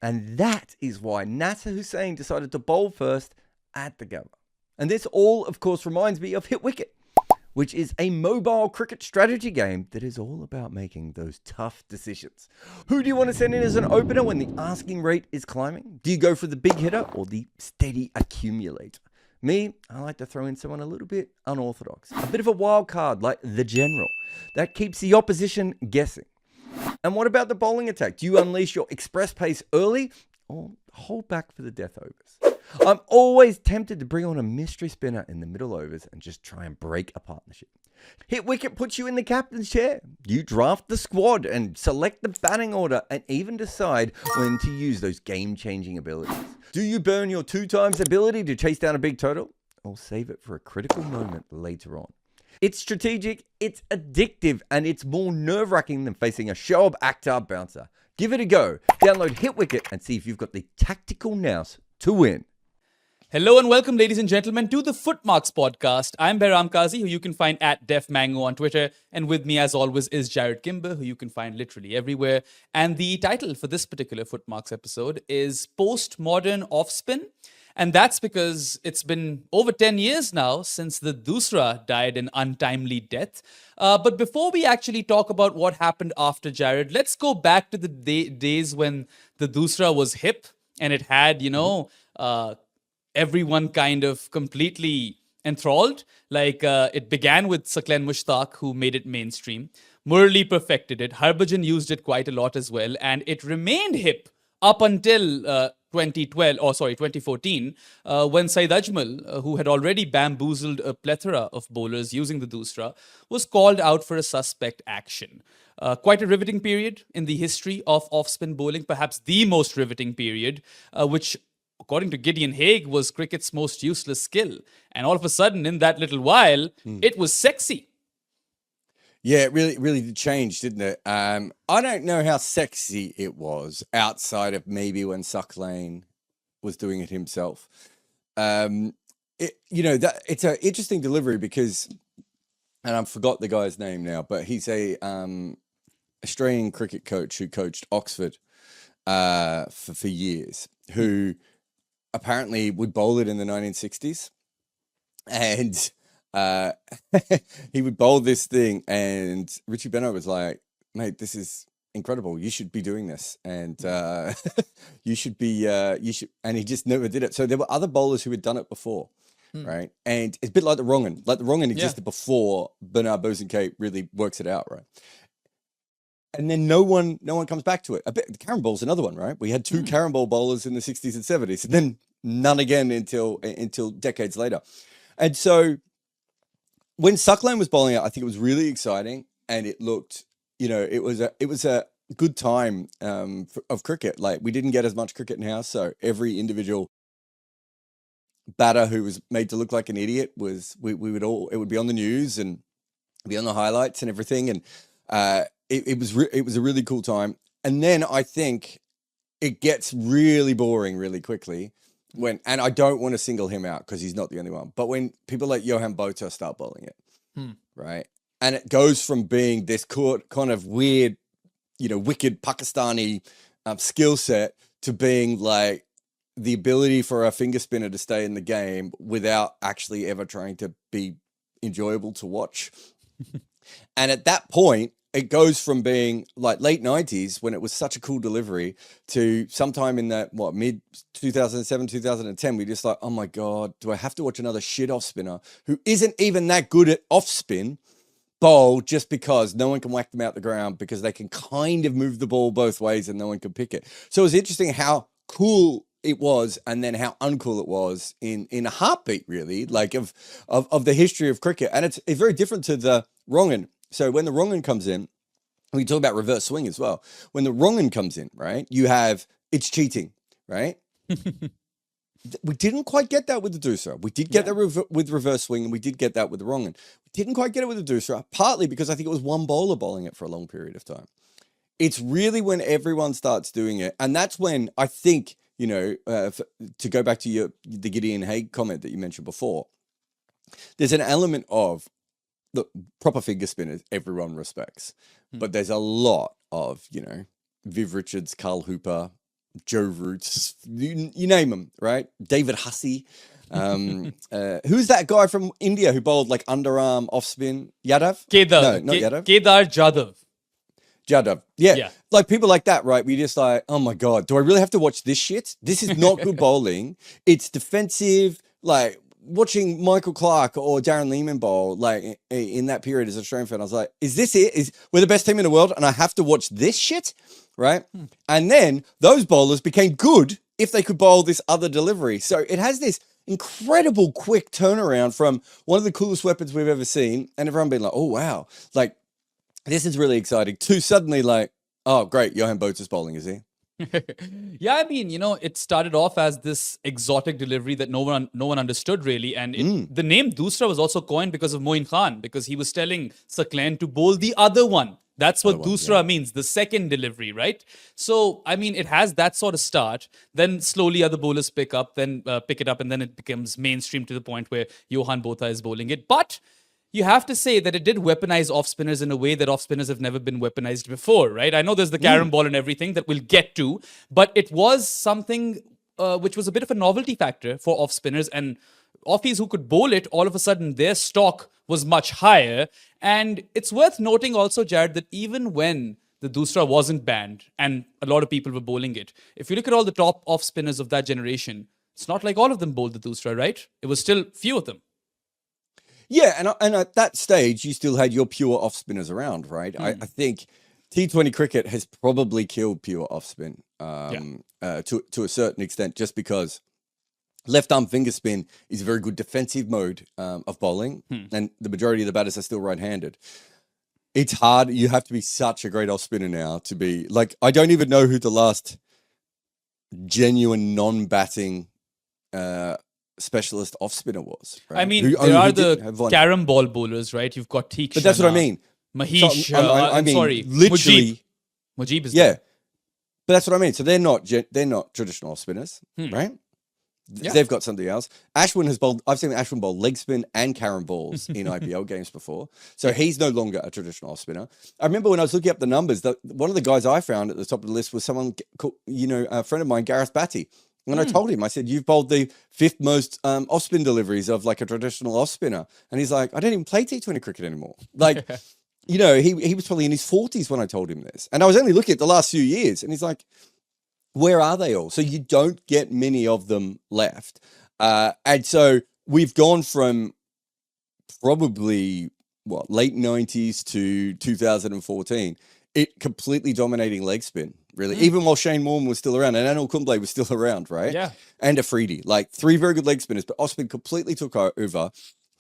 And that is why Nasser Hussain decided to bowl first at the Gabba. And this all, of course, reminds me of Hit Wicket, which is a mobile cricket strategy game that is all about making those tough decisions. Who do you want to send in as an opener when the asking rate is climbing? Do you go for the big hitter or the steady accumulator? Me, I like to throw in someone a little bit unorthodox. A bit of a wild card like the general. That keeps the opposition guessing. And what about the bowling attack? Do you unleash your express pace early or hold back for the death overs? I'm always tempted to bring on a mystery spinner in the middle overs and just try and break a partnership. Hit Wicket puts you in the captain's chair. You draft the squad and select the batting order and even decide when to use those game-changing abilities. Do you burn your 2x ability to chase down a big total or save it for a critical moment later on? It's strategic, it's addictive, and it's more nerve-wracking than facing a show-up actor bouncer. Give it a go. Download Hit Wicket and see if you've got the tactical nous to win. Hello and welcome, ladies and gentlemen, to the Footmarks podcast. I'm Behram Qazi, who you can find at DefMango on Twitter. And with me, as always, is Jarrod Kimber, who you can find literally everywhere. And the title for this particular Footmarks episode is Post-Modern Offspin. And that's because it's been over 10 years now since the Doosra died an untimely death. But before we actually talk about what happened after Jarrod, let's go back to the days when the Doosra was hip and it had, everyone kind of completely enthralled. It began with Saqlain Mushtaq, who made it mainstream. Murli perfected it. Harbhajan used it quite a lot as well. And it remained hip up until 2014, when Saeed Ajmal, who had already bamboozled a plethora of bowlers using the Doosra, was called out for a suspect action. Quite a riveting period in the history of off-spin bowling, perhaps the most riveting period, which, according to Gideon Haigh, was cricket's most useless skill. And all of a sudden, in that little while, it was sexy. Yeah, it really did change, didn't it? I don't know how sexy it was outside of maybe when Saqlain was doing it himself. It's an interesting delivery because, and I forgot the guy's name now, but he's a Australian cricket coach who coached Oxford for years, who apparently would bowl it in the 1960s, and he would bowl this thing, and Richie Benaud was like, "Mate, this is incredible. You should be doing this, and you should." And he just never did it. So there were other bowlers who had done it before, right? And it's a bit like the wrong one. Like the wrong one existed before Bernard Bosanquet really works it out, right? And then no one comes back to it. The Carrom Ball's another one, right? We had two Carrom Ball bowlers in the 60s and 70s, and then none again until decades later. And so when Saqlain was bowling it, I think it was really exciting, and it looked, it was a good time of cricket. Like, we didn't get as much cricket in house, so every individual batter who was made to look like an idiot it would be on the news and be on the highlights and everything, and it was a really cool time. And then I think it gets really boring really quickly and I don't want to single him out because he's not the only one, but when people like Johan Botha start bowling it, right? And it goes from being this kind of weird, wicked Pakistani skill set to being like the ability for a finger spinner to stay in the game without actually ever trying to be enjoyable to watch. And at that point, it goes from being like late 90s when it was such a cool delivery to sometime in that, mid 2007, 2010, we just like, oh my God, do I have to watch another shit off spinner who isn't even that good at off spin bowl just because no one can whack them out the ground because they can kind of move the ball both ways and no one can pick it. So it was interesting how cool it was and then how uncool it was in a heartbeat, really, like of the history of cricket. And it's very different to the wrong end. So when the wrong end comes in, we talk about reverse swing as well. When the wrong end comes in, right, it's cheating, right? We didn't quite get that with the Doosra. We did get that with reverse swing, and we did get that with the wrong end. We didn't quite get it with the Doosra, partly because I think it was one bowler bowling it for a long period of time. It's really when everyone starts doing it, and that's when I think, to go back to the Gideon Haigh comment that you mentioned before, there's an element of, look, proper finger spinners, everyone respects. But there's a lot of, Viv Richards, Carl Hooper, Joe Roots, you name them, right? David Hussey. Who's that guy from India who bowled like underarm off spin? Yadav? Kedar. No, not Yadav. Kedar Jadhav. Jadav. Yeah. Yeah. Like people like that, right? We just like, oh my God, do I really have to watch this shit? This is not good bowling. It's defensive. Like watching Michael Clark or Darren Lehman bowl, like in that period as a Australian fan, I was like, is this it? We're the best team in the world and I have to watch this shit? Right? And then those bowlers became good if they could bowl this other delivery. So it has this incredible quick turnaround from one of the coolest weapons we've ever seen and everyone being like, oh, wow. Like, this is really exciting. To suddenly like, oh, great, Johan Boats is bowling, is he? Yeah, I mean, it started off as this exotic delivery that no one understood really, and the name Doosra was also coined because of Moin Khan, because he was telling Saklan to bowl the other one. That's what Doosra means, the second delivery, right? So, I mean, it has that sort of start. Then slowly other bowlers pick it up, and then it becomes mainstream to the point where Johan Botha is bowling it. But you have to say that it did weaponize off spinners in a way that off spinners have never been weaponized before, right? I know there's the carom ball and everything that we'll get to, but it was something which was a bit of a novelty factor for off spinners, and offies who could bowl it, all of a sudden their stock was much higher. And it's worth noting also, Jarrod, that even when the Doosra wasn't banned and a lot of people were bowling it, if you look at all the top off spinners of that generation, it's not like all of them bowled the Doosra, right? It was still few of them. Yeah, and at that stage, you still had your pure off spinners around, right? I think T20 cricket has probably killed pure off spin to a certain extent, just because left arm finger spin is a very good defensive mode of bowling, and the majority of the batters are still right-handed. It's hard. You have to be such a great off spinner now to be like, I don't even know who the last genuine non-batting specialist off spinner was. Right? I mean, there are the carom ball bowlers, right? You've got Teek. But that's what I mean. Mahesh. So, I mean, sorry, literally. Mujib is there. But that's what I mean. So they're not traditional off spinners, right? Yeah. They've got something else. Ashwin has bowled. I've seen Ashwin bowl leg spin and carom balls in IPL games before. So he's no longer a traditional off spinner. I remember when I was looking up the numbers, that one of the guys I found at the top of the list was someone called, a friend of mine, Gareth Batty. And I told him, I said, you've bowled the 5th most off-spin deliveries of like a traditional off-spinner. And he's like, I don't even play T20 cricket anymore. Like, he was probably in his 40s when I told him this. And I was only looking at the last few years. And he's like, where are they all? So you don't get many of them left. And so we've gone from probably, late 90s to 2014, it completely dominating leg spin. Really, even while Shane Warne was still around and Anil Kumble was still around, right? Yeah. And Afridi, like 3 very good leg spinners, but off spin completely took over.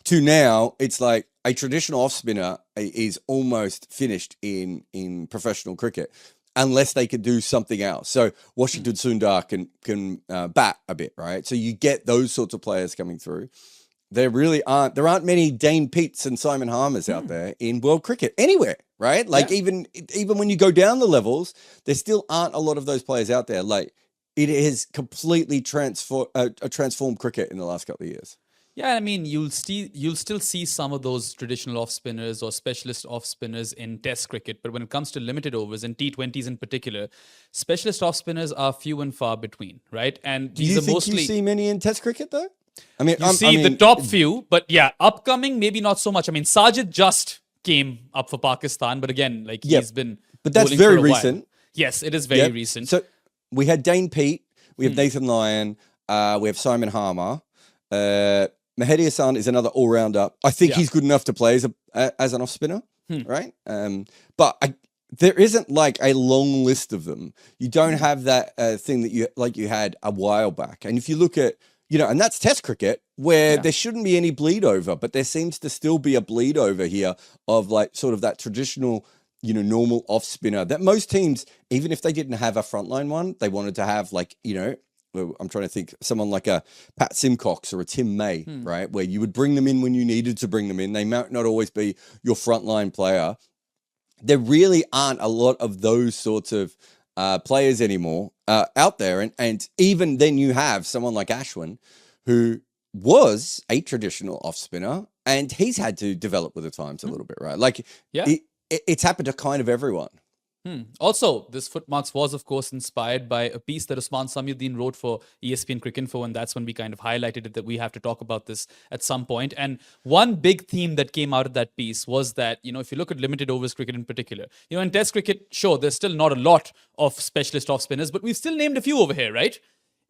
To now, it's like a traditional off spinner is almost finished in professional cricket, unless they could do something else. So Washington Sundar can bat a bit, right? So you get those sorts of players coming through. There aren't many Dane Peets and Simon Harmers out there in world cricket anywhere, right? Like even when you go down the levels, there still aren't a lot of those players out there. Like it has completely transformed cricket in the last couple of years. Yeah, I mean, you'll still see some of those traditional off spinners or specialist off spinners in Test cricket, but when it comes to limited overs and T20s in particular, specialist off spinners are few and far between, right? And do you think you see many in Test cricket though? I mean, the top few, but upcoming, maybe not so much. I mean, Sajid just came up for Pakistan, but again, he's been. But that's very recent. Yes, it is very recent. So we had Dane Peet, we have Nathan Lyon, we have Simon Harmer. Mahedi Hassan is another all-rounder. I think he's good enough to play as an off spinner, right? But there isn't like a long list of them. You don't have that thing that you had a while back. And if you look at and that's Test cricket where there shouldn't be any bleed over, but there seems to still be a bleed over here of like sort of that traditional, normal off spinner that most teams, even if they didn't have a frontline one, they wanted to have like, I'm trying to think, someone like a Pat Simcox or a Tim May, right? Where you would bring them in when you needed to bring them in. They might not always be your frontline player. There really aren't a lot of those sorts of players anymore out there. And even then you have someone like Ashwin, who was a traditional off spinner, and he's had to develop with the times a little bit, right? Like it's happened to kind of everyone. Also, this Footmarks was, of course, inspired by a piece that Usman Samyuddin wrote for ESPN Cricinfo, and that's when we kind of highlighted it that we have to talk about this at some point. And one big theme that came out of that piece was that, if you look at limited overs cricket in particular, in Test cricket, sure, there's still not a lot of specialist off spinners, but we've still named a few over here, right?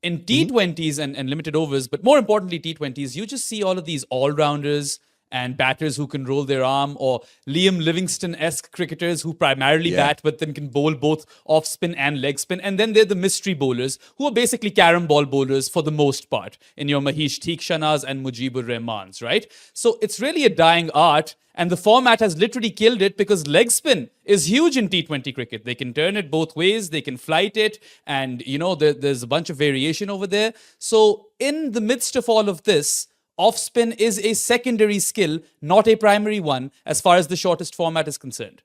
In T20s and limited overs, but more importantly, T20s, you just see all of these all-rounders and batters who can roll their arm, or Liam Livingstone-esque cricketers who primarily bat but then can bowl both off spin and leg spin. And then they're the mystery bowlers who are basically carom ball bowlers for the most part, in your Mahesh Theekshanas and Mujibur Rahmans, right? So it's really a dying art, and the format has literally killed it because leg spin is huge in T20 cricket. They can turn it both ways, they can flight it, and there's a bunch of variation over there. So in the midst of all of this, off spin is a secondary skill, not a primary one, as far as the shortest format is concerned.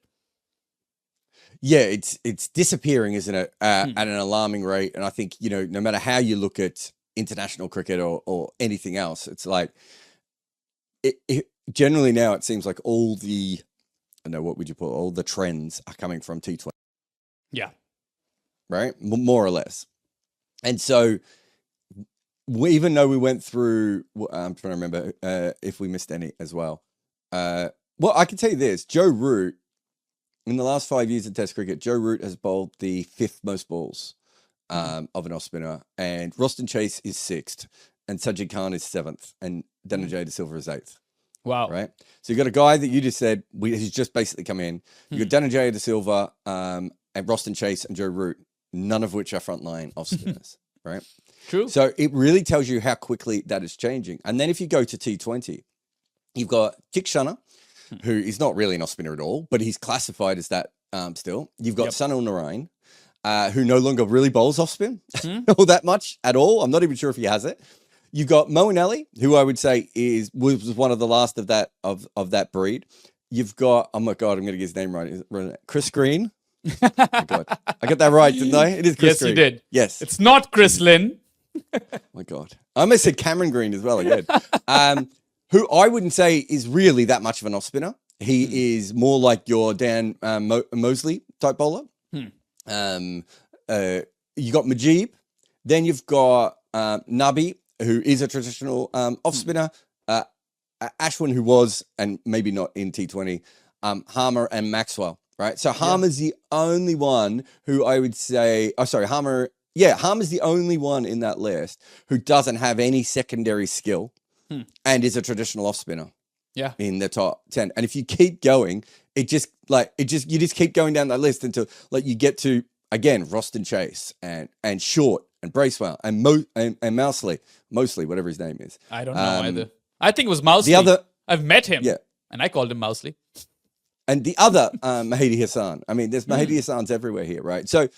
Yeah, it's disappearing, isn't it, at an alarming rate. And I think, no matter how you look at international cricket or anything else, it's like, generally now it seems like all the trends are coming from T20. Yeah. Right? More or less. And so, even though we went through, I'm trying to remember if we missed any as well. Well, I can tell you this. Joe Root, in the last 5 years of Test cricket, Joe Root has bowled the 5th most balls of an off-spinner. And Roston Chase is 6th. And Sajid Khan is 7th. And Dhananjay De Silva is 8th. Wow. Right? So you've got a guy that you just said, he's just basically come in. You've got Dhananjay De Silva and Roston Chase and Joe Root, none of which are frontline off-spinners. Right? True. So it really tells you how quickly that is changing. And then if you go to T20, you've got Theekshana, who is not really an off-spinner at all, but he's classified as that still. You've got Sunil Narain, who no longer really bowls off-spin all that much at all. I'm not even sure if he has it. You've got Moeen Ali, who I would say was one of the last of that breed. You've got, oh my God, I'm going to get his name right. Chris Green. Oh my God. I got that right, didn't I? It is Chris Green. Yes, you did. Yes. It's not Chris Lynn. Oh my God. I almost said Cameron Green as well again. Who I wouldn't say is really that much of an off-spinner. He is more like your Dan Mosley type bowler. You got Majib. Then you've got Nabi, who is a traditional off-spinner. Ashwin, who was, and maybe not in T20, Harmer and Maxwell, right? So Harmer's the only one who I would say, Harmer's the only one in that list who doesn't have any secondary skill and is a traditional off-spinner. Yeah. In the top 10. And if you keep going, you just keep going down that list until you get to, again, Roston Chase and Short and Bracewell and Mousley, whatever his name is. I don't know either. I think it was Mousley. I've met him. Yeah. And I called him Mousley. And the other, Mahdi Hassan. I mean, there's Mahdi Hassans everywhere here, right? So,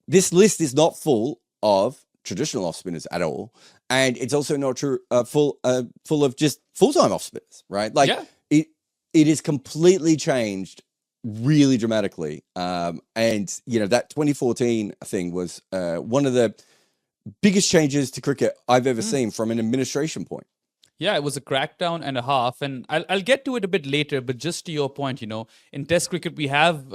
this list is not full of traditional off-spinners at all. And it's also not full of just full-time off-spinners, right? It is completely changed really dramatically. And, that 2014 thing was one of the biggest changes to cricket I've ever seen from an administration point. Yeah, it was a crackdown and a half. And I'll get to it a bit later, but just to your point, in Test cricket, we have,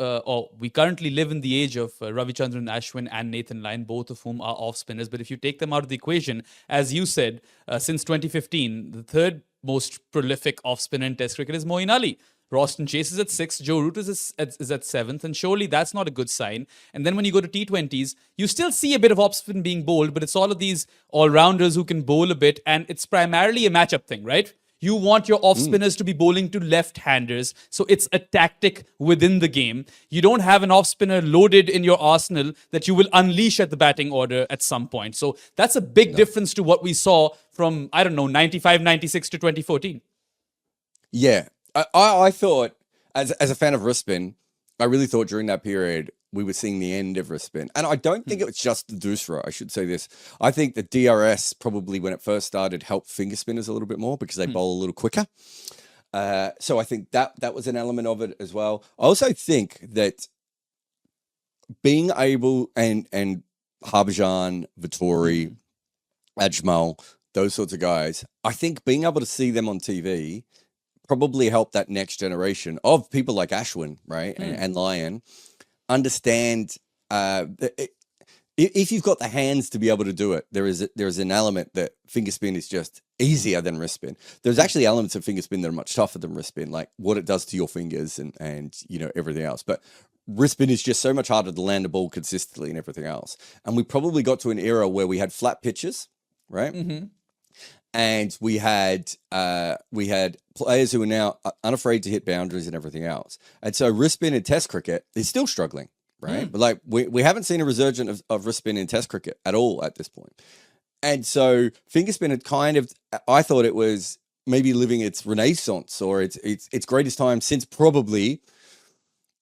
we currently live in the age of Ravichandran Ashwin and Nathan Lyon, both of whom are off spinners. But if you take them out of the equation, as you said, since 2015, the third most prolific off spinner in Test cricket is Moeen Ali. Roston Chase is at 6th, Joe Root is at 7th, and surely that's not a good sign. And then when you go to T20s, you still see a bit of off-spin being bowled, but it's all of these all-rounders who can bowl a bit, and it's primarily a matchup thing, right? You want your off-spinners to be bowling to left-handers, so it's a tactic within the game. You don't have an off-spinner loaded in your arsenal that you will unleash at the batting order at some point. So that's a big difference to what we saw from, 95, 96 to 2014. Yeah. I thought, as a fan of wrist spin, I really thought during that period we were seeing the end of wrist spin. And I don't think it was just the doosra, I should say this. I think the DRS probably, when it first started, helped finger spinners a little bit more because they bowl a little quicker. So I think that was an element of it as well. I also think that being able, and Harbhajan, Vittori, Ajmal, those sorts of guys, I think being able to see them on TV probably helped that next generation of people like Ashwin, right, and Lyon understand if you've got the hands to be able to do it, there is an element that finger spin is just easier than wrist spin. There's actually elements of finger spin that are much tougher than wrist spin, like what it does to your fingers and everything else. But wrist spin is just so much harder to land a ball consistently and everything else. And we probably got to an era where we had flat pitches, right? And we had players who are now unafraid to hit boundaries and everything else. And so wrist spin in Test cricket is still struggling. Right. But like we haven't seen a resurgence of wrist spin in Test cricket at all at this point. And so finger spin had I thought it was maybe living its renaissance or its greatest time since probably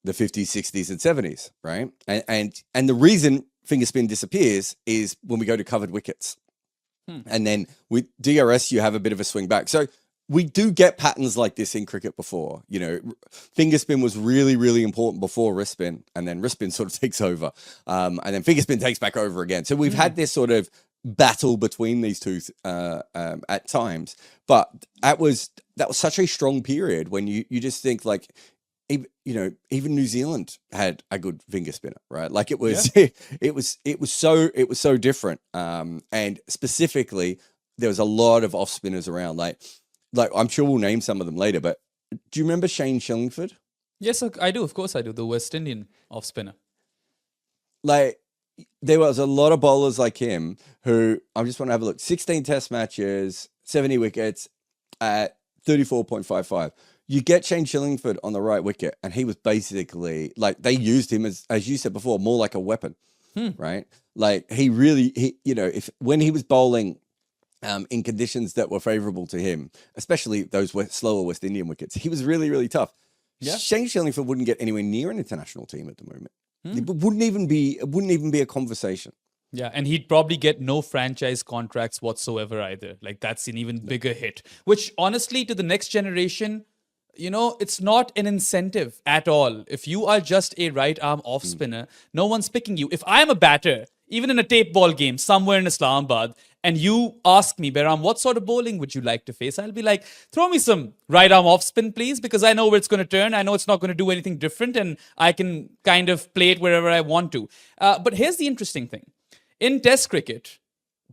the 50s, 60s and 70s. Right. And the reason finger spin disappears is when we go to covered wickets. And then with DRS, you have a bit of a swing back. So we do get patterns like this in cricket before. Finger spin was really, really important before wrist spin, and then wrist spin sort of takes over, and then finger spin takes back over again. So we've had this sort of battle between these two at times. But that was such a strong period when you just think like, even New Zealand had a good finger spinner, right? Like it was, it was so different. And specifically, there was a lot of off spinners around, like I'm sure we'll name some of them later, but do you remember Shane Shillingford? Yes, I do. Of course I do. The West Indian off spinner. Like there was a lot of bowlers like him who, I just want to have a look, 16 test matches, 70 wickets at 34.55. You get Shane Shillingford on the right wicket and he was basically like, they used him as you said before, more like a weapon, right? Like when he was bowling in conditions that were favorable to him, especially those slower West Indian wickets, he was really, really tough. Yeah. Shane Shillingford wouldn't get anywhere near an international team at the moment. It wouldn't even be a conversation. Yeah, and he'd probably get no franchise contracts whatsoever either. Like that's an even bigger hit, which honestly to the next generation, it's not an incentive at all. If you are just a right arm off spinner, no one's picking you. If I'm a batter, even in a tape ball game somewhere in Islamabad, and you ask me, Behram, what sort of bowling would you like to face? I'll be like, throw me some right arm off spin, please, because I know where it's going to turn. I know it's not going to do anything different, and I can kind of play it wherever I want to. But here's the interesting thing. In Test cricket,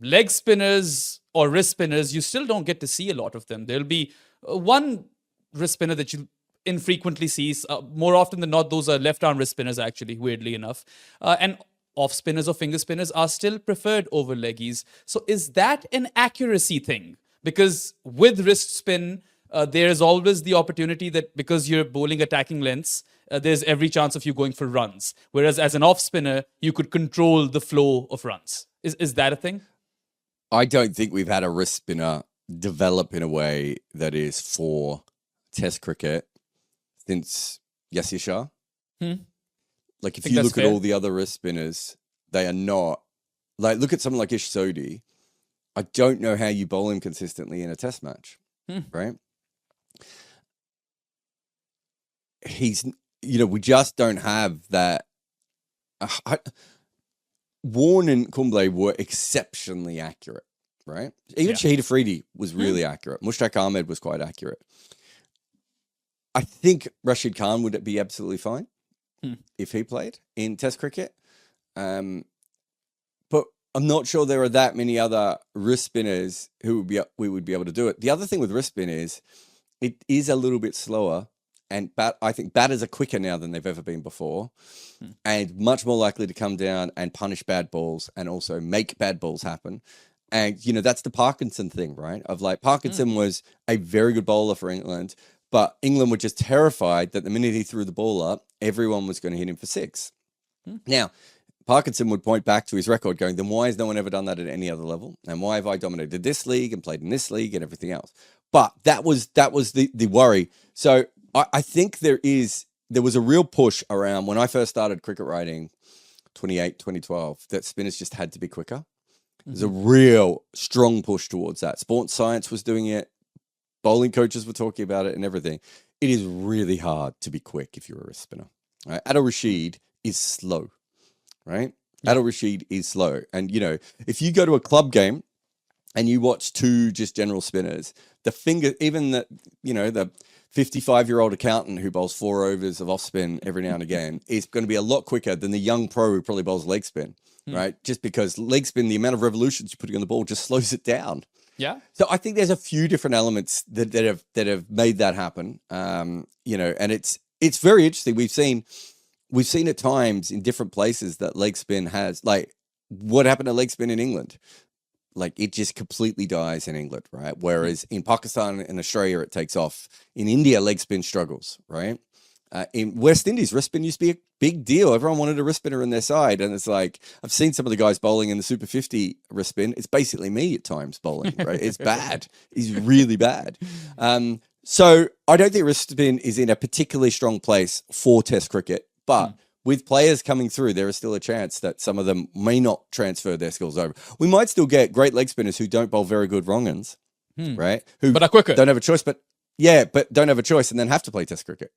leg spinners or wrist spinners, you still don't get to see a lot of them. There'll be one wrist spinner that you infrequently see. More often than not, those are left-arm wrist spinners, actually, weirdly enough. And off spinners or finger spinners are still preferred over leggies. So is that an accuracy thing? Because with wrist spin, there is always the opportunity that because you're bowling attacking lengths, there's every chance of you going for runs. Whereas as an off spinner, you could control the flow of runs. Is that a thing? I don't think we've had a wrist spinner develop in a way that is for Test cricket since Yasir Shah. Like if you look at all the other wrist spinners, they are not like, look at someone like Ish Sodhi. I don't know how you bowl him consistently in a Test match, right? He's, we just don't have that. Warne and Kumble were exceptionally accurate, right? Even Shahid Afridi was really accurate. Mushtaq Ahmed was quite accurate. I think Rashid Khan would be absolutely fine if he played in Test cricket. But I'm not sure there are that many other wrist spinners who we would be able to do it. The other thing with wrist spin is it is a little bit slower, and I think batters are quicker now than they've ever been before, and much more likely to come down and punish bad balls and also make bad balls happen. And, that's the Parkinson thing, right? Of like Parkinson was a very good bowler for England, but England were just terrified that the minute he threw the ball up, everyone was going to hit him for six. Now, Parkinson would point back to his record going, then why has no one ever done that at any other level? And why have I dominated this league and played in this league and everything else? But that was the worry. So I think there was a real push around when I first started cricket writing, 2012, that spinners just had to be quicker. There's a real strong push towards that. Sports science was doing it. Bowling coaches were talking about it and everything. It is really hard to be quick if you're a wrist spinner. Right? Adil Rashid is slow, right? Adil Rashid is slow. And, if you go to a club game and you watch two just general spinners, the finger, even the 55-year-old accountant who bowls 4 overs of off spin every now and again is going to be a lot quicker than the young pro who probably bowls leg spin, right? Just because leg spin, the amount of revolutions you're putting on the ball just slows it down. Yeah. So I think there's a few different elements that have made that happen. You know, and it's very interesting. We've seen at times in different places that leg spin has, like, what happened to leg spin in England? Like, it just completely dies in England, right? Whereas in Pakistan and Australia, it takes off. In India, leg spin struggles, right? In West Indies, wrist spin used to be a big deal. Everyone wanted a wrist spinner on their side. And it's like, I've seen some of the guys bowling in the Super 50 wrist spin. It's basically me at times bowling, right? It's bad. It's really bad. So I don't think wrist spin is in a particularly strong place for Test cricket. But with players coming through, there is still a chance that some of them may not transfer their skills over. We might still get great leg spinners who don't bowl very good wrong-uns, right? Who but are quicker. Don't have a choice, but don't have a choice and then have to play Test cricket.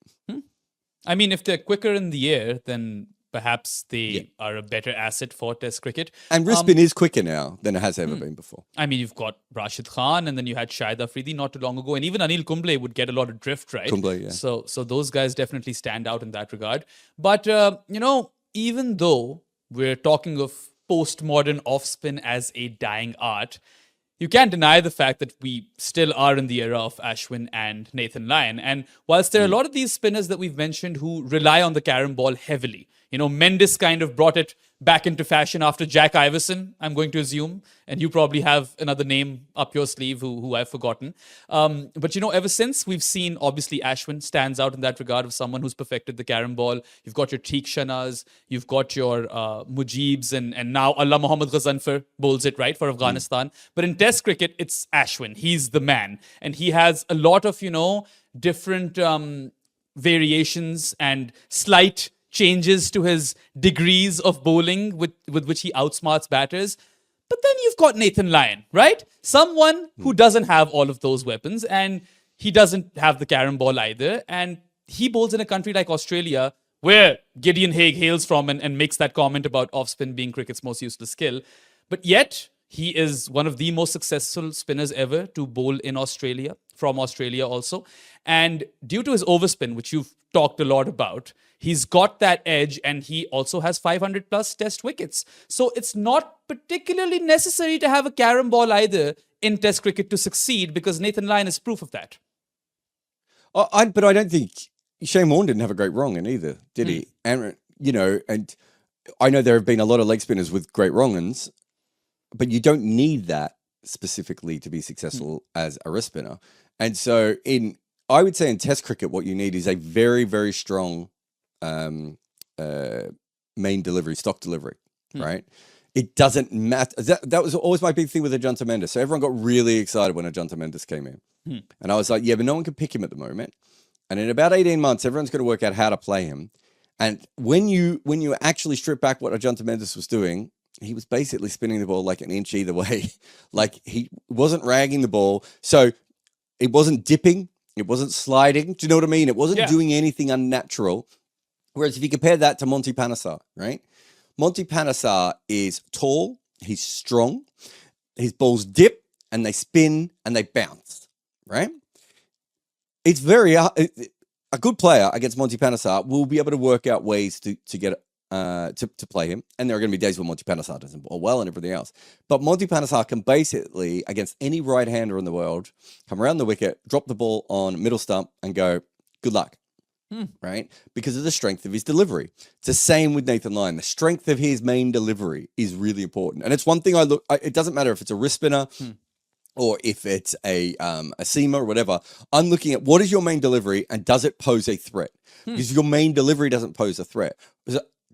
I mean, if they're quicker in the air, then perhaps they are a better asset for Test cricket. And wrist spin is quicker now than it has ever been before. I mean, you've got Rashid Khan, and then you had Shahid Afridi not too long ago, and even Anil Kumble would get a lot of drift, right? Kumble, yeah. So those guys definitely stand out in that regard. But, you know, even though we're talking of postmodern off-spin as a dying art, you can't deny the fact that we still are in the era of Ashwin and Nathan Lyon. And whilst there are a lot of these spinners that we've mentioned who rely on the carom ball heavily, you know, Mendes kind of brought it back into fashion after Jack Iverson, I'm going to assume. And you probably have another name up your sleeve who I've forgotten. But, you know, ever since, we've seen, obviously, Ashwin stands out in that regard of someone who's perfected the carom ball. You've got your Teek Shanaz, you've got your Mujibs, and now Allah Muhammad Ghazanfar bowls it, right, for Afghanistan. But in Test cricket, it's Ashwin. He's the man. And he has a lot of, you know, different variations and slight changes to his degrees of bowling with which he outsmarts batters. But then you've got Nathan Lyon, right? Someone who doesn't have all of those weapons, and he doesn't have the carom ball either. And he bowls in a country like Australia, where Gideon Haigh hails from and makes that comment about off-spin being cricket's most useless skill. But yet, he is one of the most successful spinners ever to bowl in Australia, from Australia also. And due to his overspin, which you've talked a lot about, he's got that edge, and he also has 500 plus Test wickets. So it's not particularly necessary to have a carom ball either in Test cricket to succeed, because Nathan Lyon is proof of that. But I don't think Shane Warne didn't have a great wrong-un either, did he? And, you know, and I know there have been a lot of leg spinners with great wrong-uns, but you don't need that specifically to be successful as a wrist spinner. And so I would say in Test cricket, what you need is a very, very strong main delivery, stock delivery, right? It doesn't matter. That was always my big thing with Ajunta Mendes. So everyone got really excited when Ajunta Mendes came in. And I was like, yeah, but no one can pick him at the moment. And in about 18 months, everyone's going to work out how to play him. And when you actually strip back what Ajunta Mendes was doing, he was basically spinning the ball like an inch either way. Like, he wasn't ragging the ball. So it wasn't dipping. It wasn't sliding. Do you know what I mean? It wasn't doing anything unnatural. Whereas if you compare that to Monty Panesar, right? Monty Panesar is tall. He's strong. His balls dip and they spin and they bounce, right? It's very... a good player against Monty Panesar will be able to work out ways to get to play him. And there are going to be days when Monty Panesar doesn't bowl well and everything else. But Monty Panesar can basically, against any right-hander in the world, come around the wicket, drop the ball on middle stump and go, good luck, right? Because of the strength of his delivery. It's the same with Nathan Lyon. The strength of his main delivery is really important. And it's one thing it doesn't matter if it's a wrist spinner or if it's a seamer or whatever. I'm looking at what is your main delivery and does it pose a threat? Because if your main delivery doesn't pose a threat.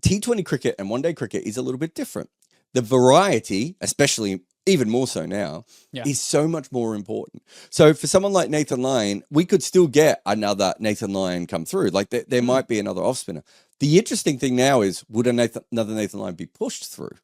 T20 cricket and one-day cricket is a little bit different. The variety, especially even more so now, is so much more important. So for someone like Nathan Lyon, we could still get another Nathan Lyon come through. Like there might be another off-spinner. The interesting thing now is, would another Nathan Lyon be pushed through?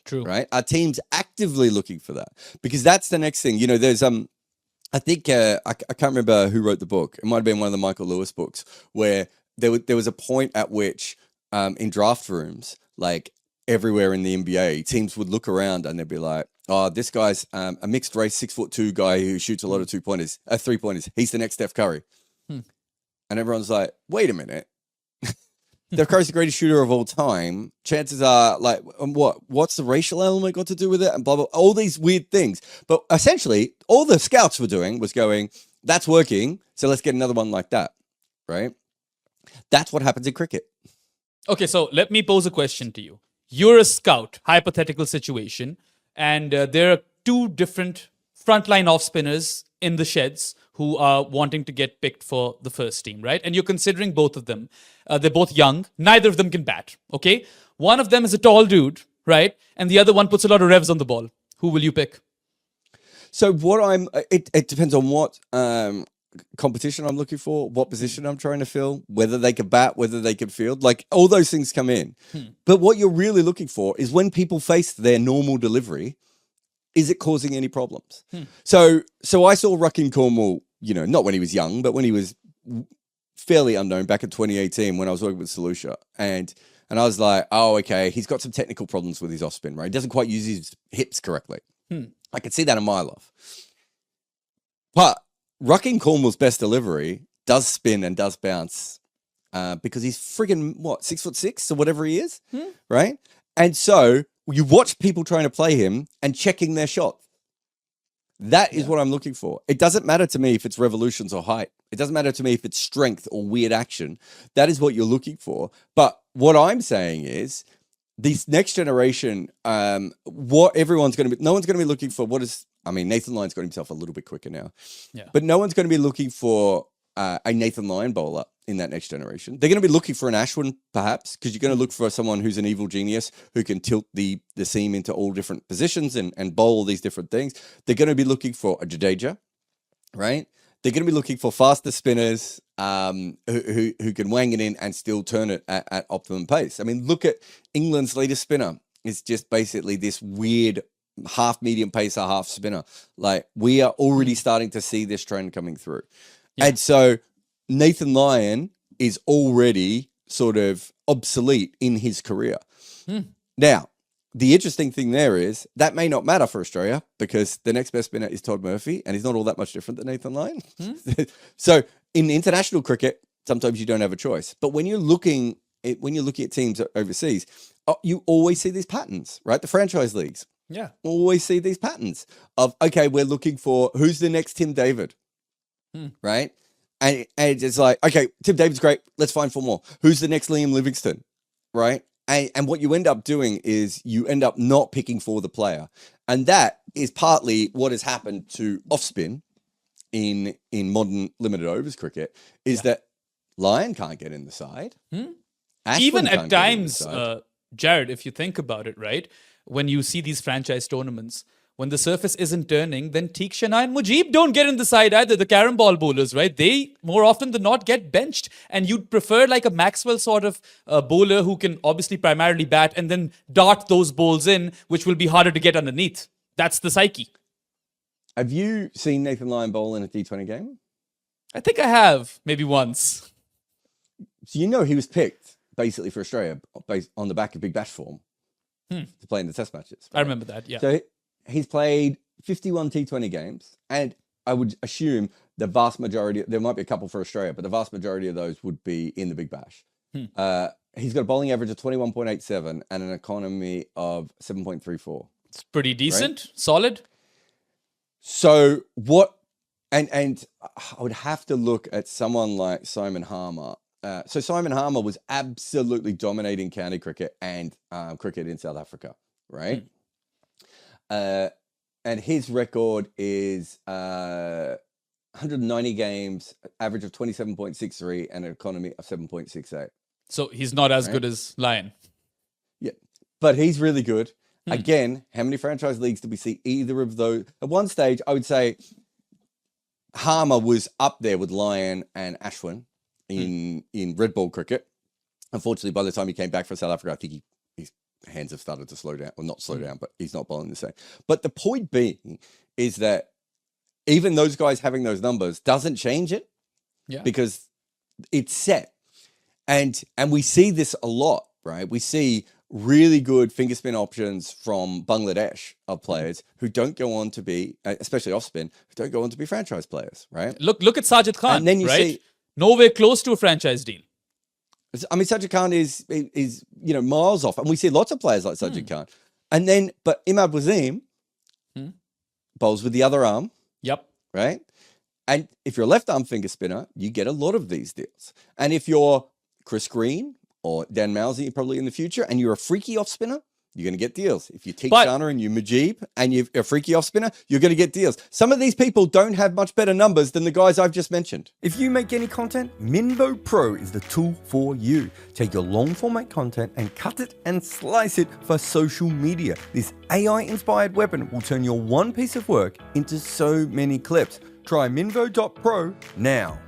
True. Right? Our team's actively looking for that, because that's the next thing. You know, there's I think I can't remember who wrote the book. It might have been one of the Michael Lewis books, where there was a point at which in draft rooms, like everywhere in the NBA, teams would look around and they'd be like, oh, this guy's a mixed race 6'2" guy who shoots a lot of 3-pointers. He's the next Steph Curry. and everyone's like, wait a minute. Steph Curry's the greatest shooter of all time. Chances are, like, what's the racial element got to do with it? And blah, blah, all these weird things. But essentially, all the scouts were doing was going, that's working, so let's get another one like that, right? That's what happens in cricket. Okay, so let me pose a question to you. You're a scout, hypothetical situation, and there are two different frontline off-spinners in the sheds who are wanting to get picked for the first team, right? And you're considering both of them. They're both young. Neither of them can bat, okay? One of them is a tall dude, right? And the other one puts a lot of revs on the ball. Who will you pick? So it depends on what competition I'm looking for, what position I'm trying to fill, whether they can bat, whether they can field, like all those things come in. But what you're really looking for is when people face their normal delivery, is it causing any problems? So I saw Rucking Cornwall, not when he was young, but when he was fairly unknown back in 2018 when I was working with Solution. And I was like, oh, okay, he's got some technical problems with his off spin, right? He doesn't quite use his hips correctly. I could see that a mile off. But Rucking Cornwall's best delivery does spin and does bounce because he's friggin' 6'6" or whatever he is, right? And so you watch people trying to play him and checking their shot. That is what I'm looking for. It doesn't matter to me if it's revolutions or height. It doesn't matter to me if it's strength or weird action. That is what you're looking for. But what I'm saying is this next generation, what everyone's going to be, no one's going to be looking for Nathan Lyon's got himself a little bit quicker now. Yeah. But no one's going to be looking for a Nathan Lyon bowler in that next generation. They're going to be looking for an Ashwin, perhaps, because you're going to look for someone who's an evil genius who can tilt the seam into all different positions and bowl all these different things. They're going to be looking for a Jadeja, right? They're going to be looking for faster spinners who can wang it in and still turn it at optimum pace. I mean, look at England's latest spinner. It's just basically this weird half medium pacer, half spinner. Like, we are already starting to see this trend coming through. Yeah. And so Nathan Lyon is already sort of obsolete in his career. Now, the interesting thing there is that may not matter for Australia because the next best spinner is Todd Murphy and he's not all that much different than Nathan Lyon. So in international cricket, sometimes you don't have a choice. But when you're looking at teams overseas, you always see these patterns, right? The franchise leagues. Yeah. Always see these patterns of, okay, we're looking for who's the next Tim David, right? And it's like, okay, Tim David's great. Let's find 4 more. Who's the next Liam Livingston, right? And what you end up doing is you end up not picking for the player. And that is partly what has happened to off-spin in modern limited overs cricket, is that Lyon can't get in the side. Even at times, Jarrod, if you think about it, right? When you see these franchise tournaments, when the surface isn't turning, then Teek Shana and Mujib don't get in the side either, the carom ball bowlers, right? They, more often than not, get benched. And you'd prefer like a Maxwell sort of bowler who can obviously primarily bat and then dart those balls in, which will be harder to get underneath. That's the psyche. Have you seen Nathan Lyon bowl in a T20 game? I think I have, maybe once. So he was picked, basically, for Australia, based on the back of Big Bash form to play in the test matches. Right? I remember that, yeah. So he's played 51 T20 games, and I would assume the vast majority, there might be a couple for Australia, but the vast majority of those would be in the Big Bash. He's got a bowling average of 21.87 and an economy of 7.34. It's pretty decent, right? Solid. So and I would have to look at someone like Simon Harmer. So Simon Harmer was absolutely dominating county cricket and cricket in South Africa, right? And his record is 190 games, average of 27.63 and an economy of 7.68. So he's not as good as Lyon. Yeah, but he's really good. Again, how many franchise leagues did we see either of those? At one stage, I would say Harmer was up there with Lyon and Ashwin in red ball cricket. Unfortunately, by the time he came back from South Africa, I think his hands have started to slow down. Well, not slow down, but he's not bowling the same. But the point being is that even those guys having those numbers doesn't change it because it's set. And we see this a lot, right? We see really good finger spin options from Bangladesh of players who don't go on to be, especially off spin, who don't go on to be franchise players, right? Look at Sajid Khan, and then you right? see Nowhere close to a franchise deal. I mean, Sajid Khan is miles off, and we see lots of players like Sajid Khan. And then, but Imad Wasim bowls with the other arm. Yep. Right? And if you're a left arm finger spinner, you get a lot of these deals. And if you're Chris Green or Dan Mousey probably in the future, and you're a freaky off spinner, you're going to get deals. If you Shana and you Mujib and you're a freaky off spinner, you're going to get deals. Some of these people don't have much better numbers than the guys I've just mentioned. If you make any content, Minvo Pro is the tool for you. Take your long format content and cut it and slice it for social media. This AI-inspired weapon will turn your one piece of work into so many clips. Try Minvo.pro now.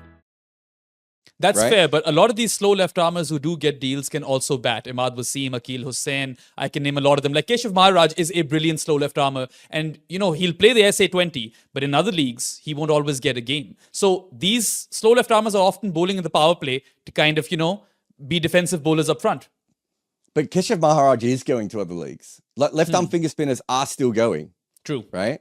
That's fair, but a lot of these slow left-armers who do get deals can also bat. Imad Wasim, Akil Hussain, I can name a lot of them. Like Keshav Maharaj is a brilliant slow left-armer, and, he'll play the SA20, but in other leagues, he won't always get a game. So these slow left-armers are often bowling in the power play to kind of, be defensive bowlers up front. But Keshav Maharaj is going to other leagues. Left-arm finger spinners are still going. True. Right?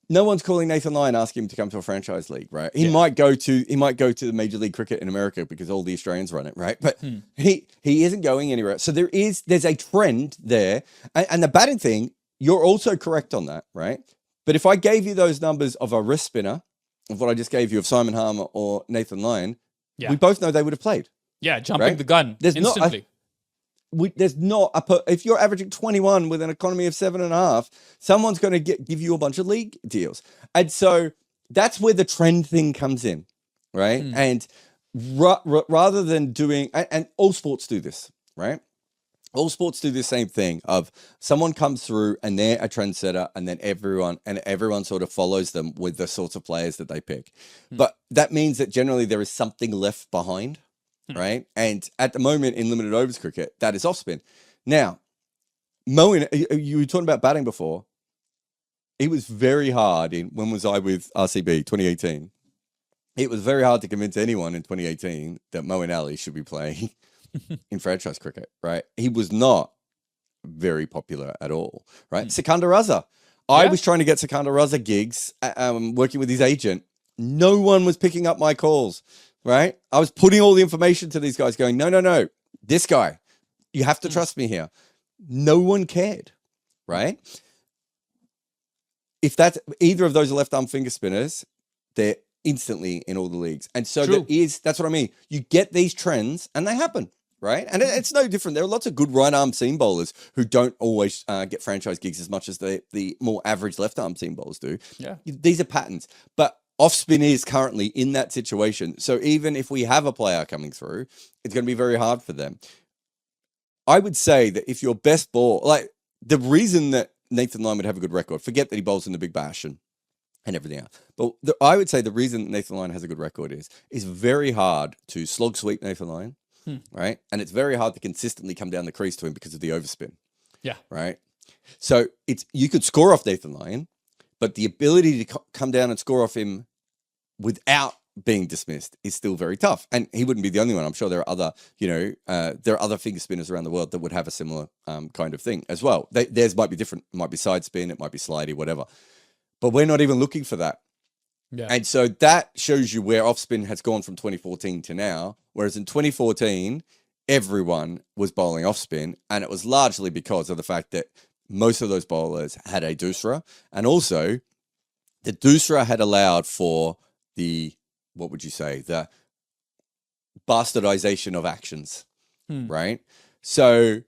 No one's calling Nathan Lyon asking him to come to a franchise league, right? He might go to the Major League Cricket in America because all the Australians run it, right? But he isn't going anywhere. So there's a trend there. And the batting thing, you're also correct on that, right? But if I gave you those numbers of a wrist spinner, of what I just gave you of Simon Harmer or Nathan Lyon, we both know they would have played. Yeah, jumping the gun instantly. If you're averaging 21 with an economy of 7.5, someone's going to give you a bunch of league deals. And so that's where the trend thing comes in, right? And rather than doing, and all sports do this, right? All sports do the same thing of someone comes through and they're a trendsetter, and then everyone sort of follows them with the sorts of players that they pick. But that means that generally there is something left behind. Right. And at the moment in limited overs cricket, that is off spin. Now, Moeen, you were talking about batting before. It was very hard when was I with RCB 2018? It was very hard to convince anyone in 2018 that Moeen Ali should be playing in franchise cricket. Right. He was not very popular at all. Right. Sikandar Raza. I was trying to get Sikandar Raza gigs, working with his agent. No one was picking up my calls. Right? I was putting all the information to these guys going, no, this guy, you have to trust me here. No one cared, right? If that's either of those are left arm finger spinners, they're instantly in all the leagues. And so that's what I mean. You get these trends and they happen, right? And it's no different. There are lots of good right arm seam bowlers who don't always get franchise gigs as much as the more average left arm seam bowlers do. Yeah. These are patterns. But off-spin is currently in that situation. So even if we have a player coming through, it's going to be very hard for them. I would say that if your best ball, like the reason that Nathan Lyon would have a good record, forget that he bowls in the Big Bash and everything else. But I would say the reason that Nathan Lyon has a good record is very hard to slog sweep Nathan Lyon, right? And it's very hard to consistently come down the crease to him because of the overspin. Yeah. Right? So you could score off Nathan Lyon, but the ability to come down and score off him without being dismissed is still very tough. And he wouldn't be the only one. I'm sure there are other, there are other finger spinners around the world that would have a similar kind of thing as well. Theirs might be different. It might be side spin. It might be slidey, whatever. But we're not even looking for that. Yeah. And so that shows you where off spin has gone from 2014 to now. Whereas in 2014, everyone was bowling off spin. And it was largely because of the fact that most of those bowlers had a doosra, and also the doosra had allowed for the bastardization of actions, right? So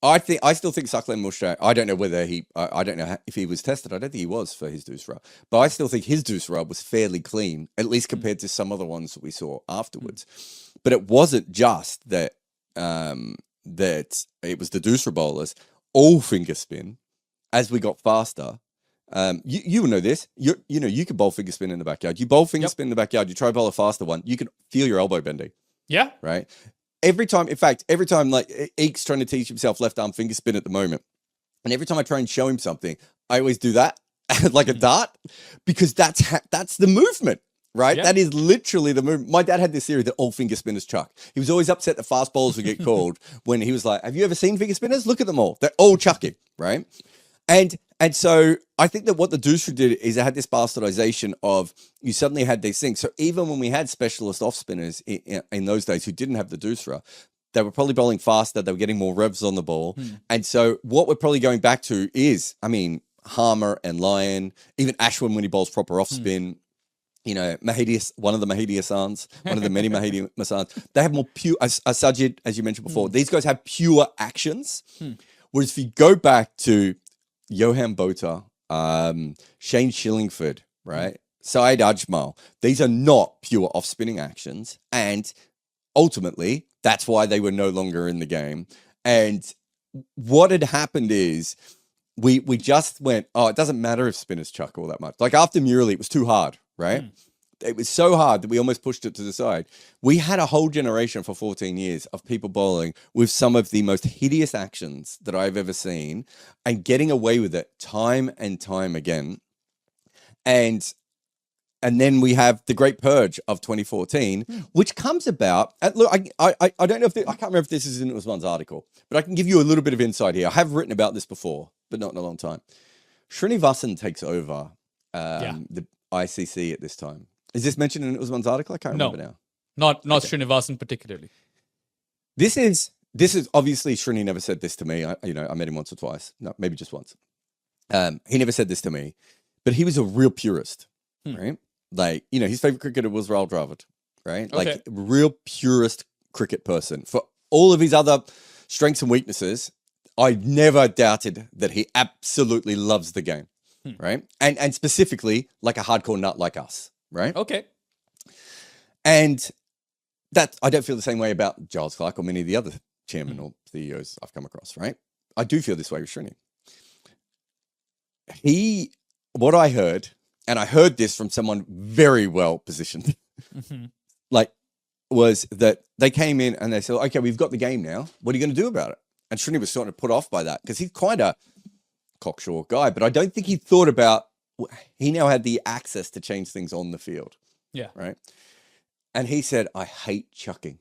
I still think Saklan Mushra, I don't know whether I don't know if he was tested. I don't think he was for his doosra, but I still think his doosra was fairly clean, at least compared to some other ones that we saw afterwards. But it wasn't just that it was the doosra bowlers. All finger spin as we got faster. You know this. You could bowl finger spin in the backyard. You bowl finger spin in the backyard. You try to bowl a faster one. You can feel your elbow bending. Yeah. Right. Every time like Eek's trying to teach himself left arm finger spin at the moment, and every time I try and show him something, I always do that like a dart, because that's the movement. Right? Yeah. That is literally the movement. My dad had this theory that all finger spinners chuck. He was always upset that fast bowlers would get called when he was like, have you ever seen finger spinners? Look at them all. They're all chucking, right? And And so I think that what the doosra did is it had this bastardization of you suddenly had these things. So even when we had specialist off spinners in those days who didn't have the doosra, they were probably bowling faster. They were getting more revs on the ball. And so what we're probably going back to is, I mean, Harmer and Lyon, even Ashwin when he bowls proper off spin. You know, Mahidi, one of the Mahidi Hassans, one of the many Mahidi Hassans, they have more pure, Sajid, as you mentioned before, these guys have pure actions. Whereas if you go back to Johan Botha, Shane Shillingford, right? Syed Ajmal, these are not pure off-spinning actions. And ultimately, that's why they were no longer in the game. And what had happened is we just went, oh, it doesn't matter if spinners chuck all that much. Like after Murali, it was too hard, right? It was so hard that we almost pushed it to the side. We had a whole generation for 14 years of people bowling with some of the most hideous actions that I've ever seen and getting away with it time and time again. And then we have the Great Purge of 2014, which comes about. And look, I don't know if I can't remember if this is in Usman's article, but I can give you a little bit of insight here. I have written about this before, but not in a long time. Srinivasan takes over the ICC at this time. Is this mentioned in Usman's article? I can't remember now. Not Srinivasan particularly. This is obviously Srini never said this to me. I met him once or twice. No, maybe just once. He never said this to me, but he was a real purist, right? Like, his favorite cricketer was Rahul Dravid, right? Okay. Like real purist cricket person. For all of his other strengths and weaknesses, I never doubted that he absolutely loves the game, right? And specifically like a hardcore nut like us, right? Okay. And that I don't feel the same way about Giles Clark or many of the other chairmen or CEOs I've come across, right? I do feel this way with Srini. What I heard, and I heard this from someone very well positioned, was that they came in and they said, okay, we've got the game now. What are you going to do about it? And Srini was sort of put off by that because he's quite a cocksure guy, but I don't think he thought about, he now had the access to change things on the field. Yeah. Right. And he said, I hate chucking.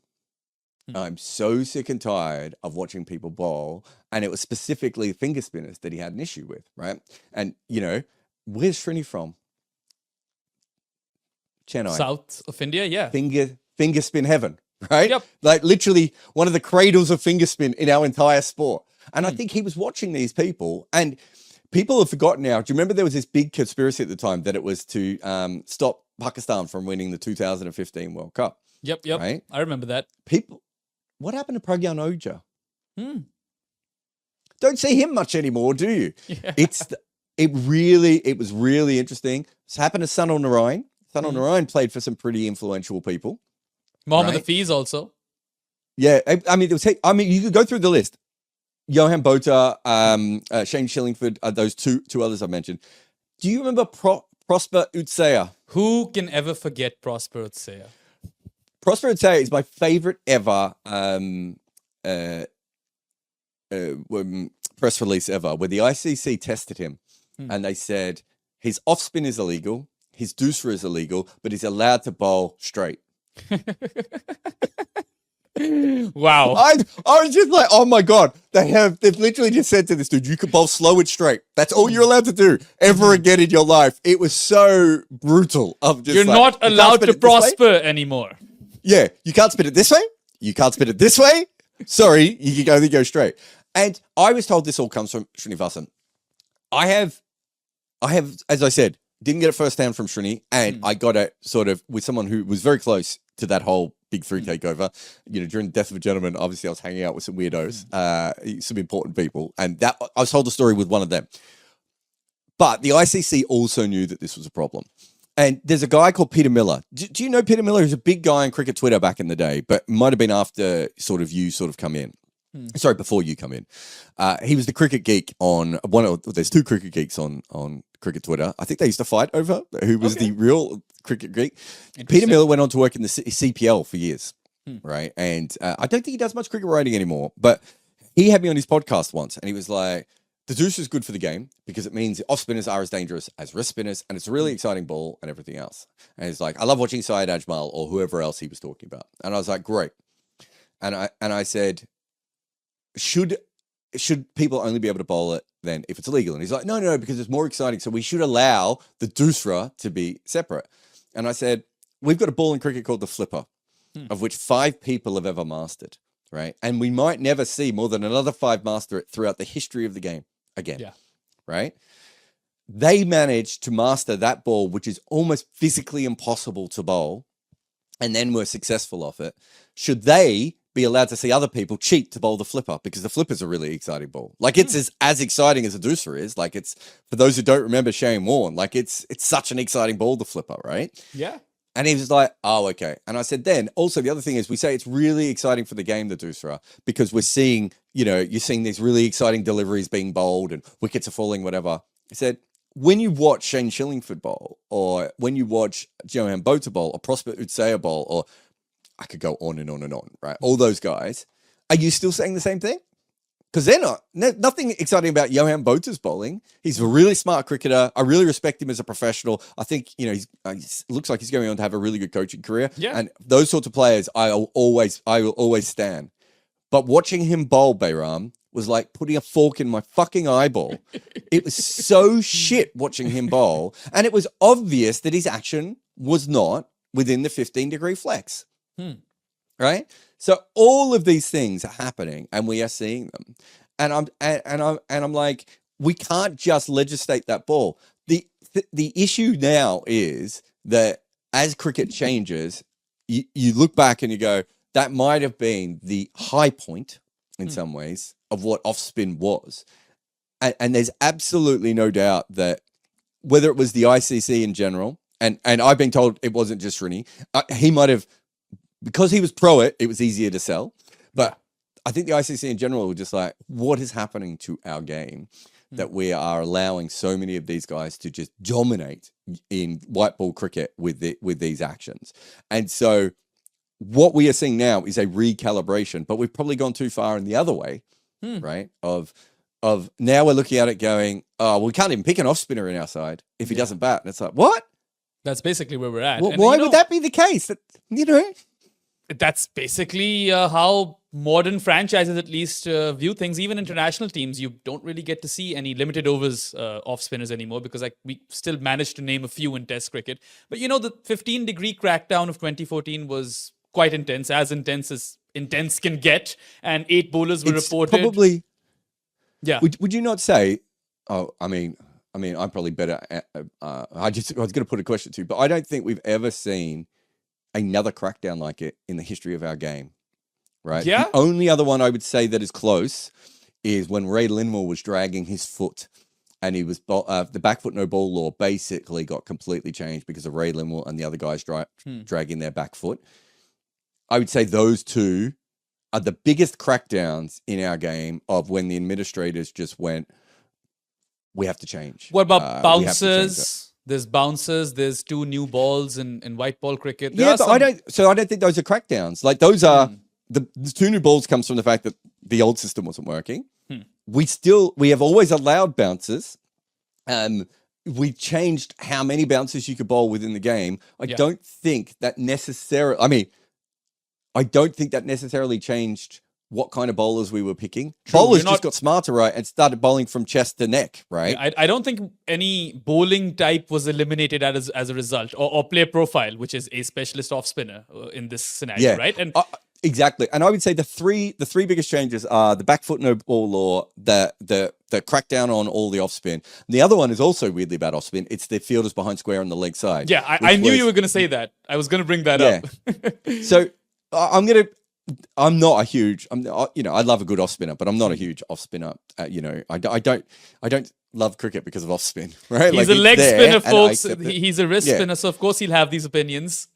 I'm so sick and tired of watching people bowl. And it was specifically finger spinners that he had an issue with. Right. And, where's Srini from? Chennai. South of India, yeah. Finger spin heaven, right? Yep. Like literally one of the cradles of finger spin in our entire sport. And I think he was watching these people, and people have forgotten now. Do you remember there was this big conspiracy at the time that it was to stop Pakistan from winning the 2015 World Cup? Yep. Right? I remember that. What happened to Pragyan Ojha? Don't see him much anymore, do you? Yeah. It was really interesting. It's happened to Sunil Narayan. Sunil Narayan played for some pretty influential people. Mohammed right? Hafiz also. Yeah, you could go through the list. Johan Botha, Shane Shillingford, those two others I mentioned. Do you remember Prosper Utseya? Who can ever forget Prosper Utseya? Prosper Utseya is my favorite ever press release ever, where the ICC tested him and they said his off spin is illegal, his doosra is illegal, but he's allowed to bowl straight. Wow. I was just like, oh my God, they've literally just said to this dude, you can bowl slow and straight. That's all you're allowed to do ever again in your life. It was so brutal. You're not allowed to prosper anymore. Yeah, you can't spin it this way. You can't spin it this way. Sorry, you can only go straight. And I was told this all comes from Srinivasan. I have, as I said, didn't get it firsthand from Srini, and I got it sort of with someone who was very close to that whole Big Three takeover. During the Death of a Gentleman, obviously I was hanging out with some weirdos, some important people, and that I was told the story with one of them. But the ICC also knew that this was a problem. And there's a guy called Peter Miller. Do you know Peter Miller? He was a big guy on cricket Twitter back in the day, but might have been after you come in. Sorry, before you come in. He was the cricket geek on there's two cricket geeks on cricket Twitter. I think they used to fight over who was the real cricket geek. Peter Miller went on to work in the CPL for years, right? And I don't think he does much cricket writing anymore, but he had me on his podcast once and he was like, the doosra is good for the game because it means off spinners are as dangerous as wrist spinners and it's a really exciting ball and everything else. And he's like, I love watching Syed Ajmal or whoever else he was talking about. And I was like, great. And I said, should should people only be able to bowl it then if it's illegal? And he's like, no, because it's more exciting. So we should allow the doosra to be separate. And I said, we've got a ball in cricket called the flipper, of which 5 people have ever mastered, right? And we might never see more than another 5 master it throughout the history of the game again, right? They managed to master that ball, which is almost physically impossible to bowl, and then were successful off it. Should they be allowed to see other people cheat to bowl the flipper? Because the flipper's a really exciting ball. Like, it's as exciting as a doosra is. Like, it's, for those who don't remember Shane Warne, like, it's such an exciting ball, the flipper, right? Yeah. And he was like, oh, okay. And I said, then also the other thing is we say it's really exciting for the game, the doosra, because we're seeing, you're seeing these really exciting deliveries being bowled and wickets are falling, whatever. I said, when you watch Shane Shillingford bowl, or when you watch Johan Botha bowl, or Prosper Utsaya bowl, or I could go on and on and on, right? All those guys, are you still saying the same thing? Because they're not. Nothing exciting about Johan Botha's bowling. He's a really smart cricketer. I really respect him as a professional. I think, he looks like he's going on to have a really good coaching career. Yeah. And those sorts of players, I will always stand. But watching him bowl, Behram, was like putting a fork in my fucking eyeball. It was so shit watching him bowl. And it was obvious that his action was not within the 15-degree flex. Right? So all of these things are happening and we are seeing them. And I'm like, we can't just legislate that ball. The issue now is that as cricket changes, you look back and you go, that might have been the high point in some ways of what off-spin was. And there's absolutely no doubt that whether it was the ICC in general, and I've been told it wasn't just Srini, he might have, because he was pro it was easier to sell. But I think the ICC in general were just like, what is happening to our game that we are allowing so many of these guys to just dominate in white ball cricket with these actions? And so what we are seeing now is a recalibration, but we've probably gone too far in the other way, right? Of now we're looking at it going, oh, we can't even pick an off spinner in our side if he doesn't bat. And it's like, what? That's basically where we're at. Well, and, why would that be the case? That's basically how modern franchises at least view things. Even international teams, you don't really get to see any limited overs off spinners anymore, because we still managed to name a few in Test cricket. But the 15-degree crackdown of 2014 was quite intense as intense can get, and 8 bowlers were reported. Probably, yeah. Would you not say? Oh, I mean, I'm probably better. I was going to put a question to you, but I don't think we've ever seen another crackdown like it in the history of our game, right? Yeah. The only other one I would say that is close is when Ray Linmore was dragging his foot, and he was the back foot no ball law basically got completely changed because of Ray Linmore and the other guys dragging their back foot. I would say those two are the biggest crackdowns in our game of when the administrators just went, we have to change. What about bouncers? There's bouncers. There's 2 new balls in white ball cricket. But I don't think those are crackdowns. Like, those are the 2 new balls comes from the fact that the old system wasn't working. We have always allowed bouncers. We changed how many bouncers you could bowl within the game. I don't think that necessarily changed what kind of bowlers we were picking. True, bowlers just got smarter, right, and started bowling from chest to neck, right? Yeah, I don't think any bowling type was eliminated as a result, or play profile, which is a specialist off spinner in this scenario, right? And exactly. And I would say the three biggest changes are the back foot no ball law, the crackdown on all the off spin. And the other one is also weirdly about off spin. It's the fielders behind square on the leg side. Yeah, I knew you were going to say that. I was going to bring that up. So I'm not a huge, I love a good off spinner, but I'm not a huge off spinner. I don't love cricket because of off spin, right? He's a leg spinner, folks. He's a wrist spinner, so of course he'll have these opinions.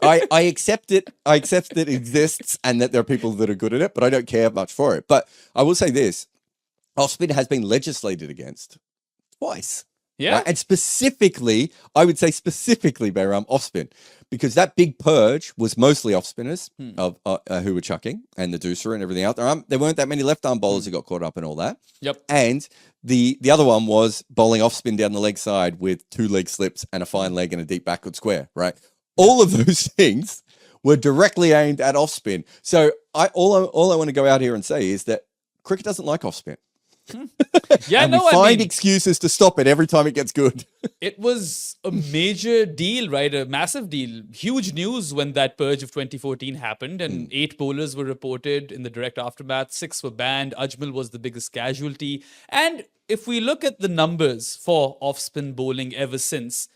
I accept it. I accept that it exists and that there are people that are good at it, but I don't care much for it. But I will say this: off spin has been legislated against twice. Yeah. Right? And specifically, I would say Behram, off spin, because that big purge was mostly off spinners of who were chucking, and the doosra and everything out there. There weren't that many left arm bowlers who got caught up in all that. Yep. And the other one was bowling off spin down the leg side with 2 leg slips and a fine leg and a deep backward square. Right. All of those things were directly aimed at off spin. So all I want to go out here and say is that cricket doesn't like off spin. Yeah, and no, we I find mean, excuses to stop it every time it gets good. it was a major deal, right? A massive deal. Huge news when that purge of 2014 happened, and 8 bowlers were reported in the direct aftermath. 6 were banned. Ajmal was the biggest casualty. And if we look at the numbers for off-spin bowling ever since,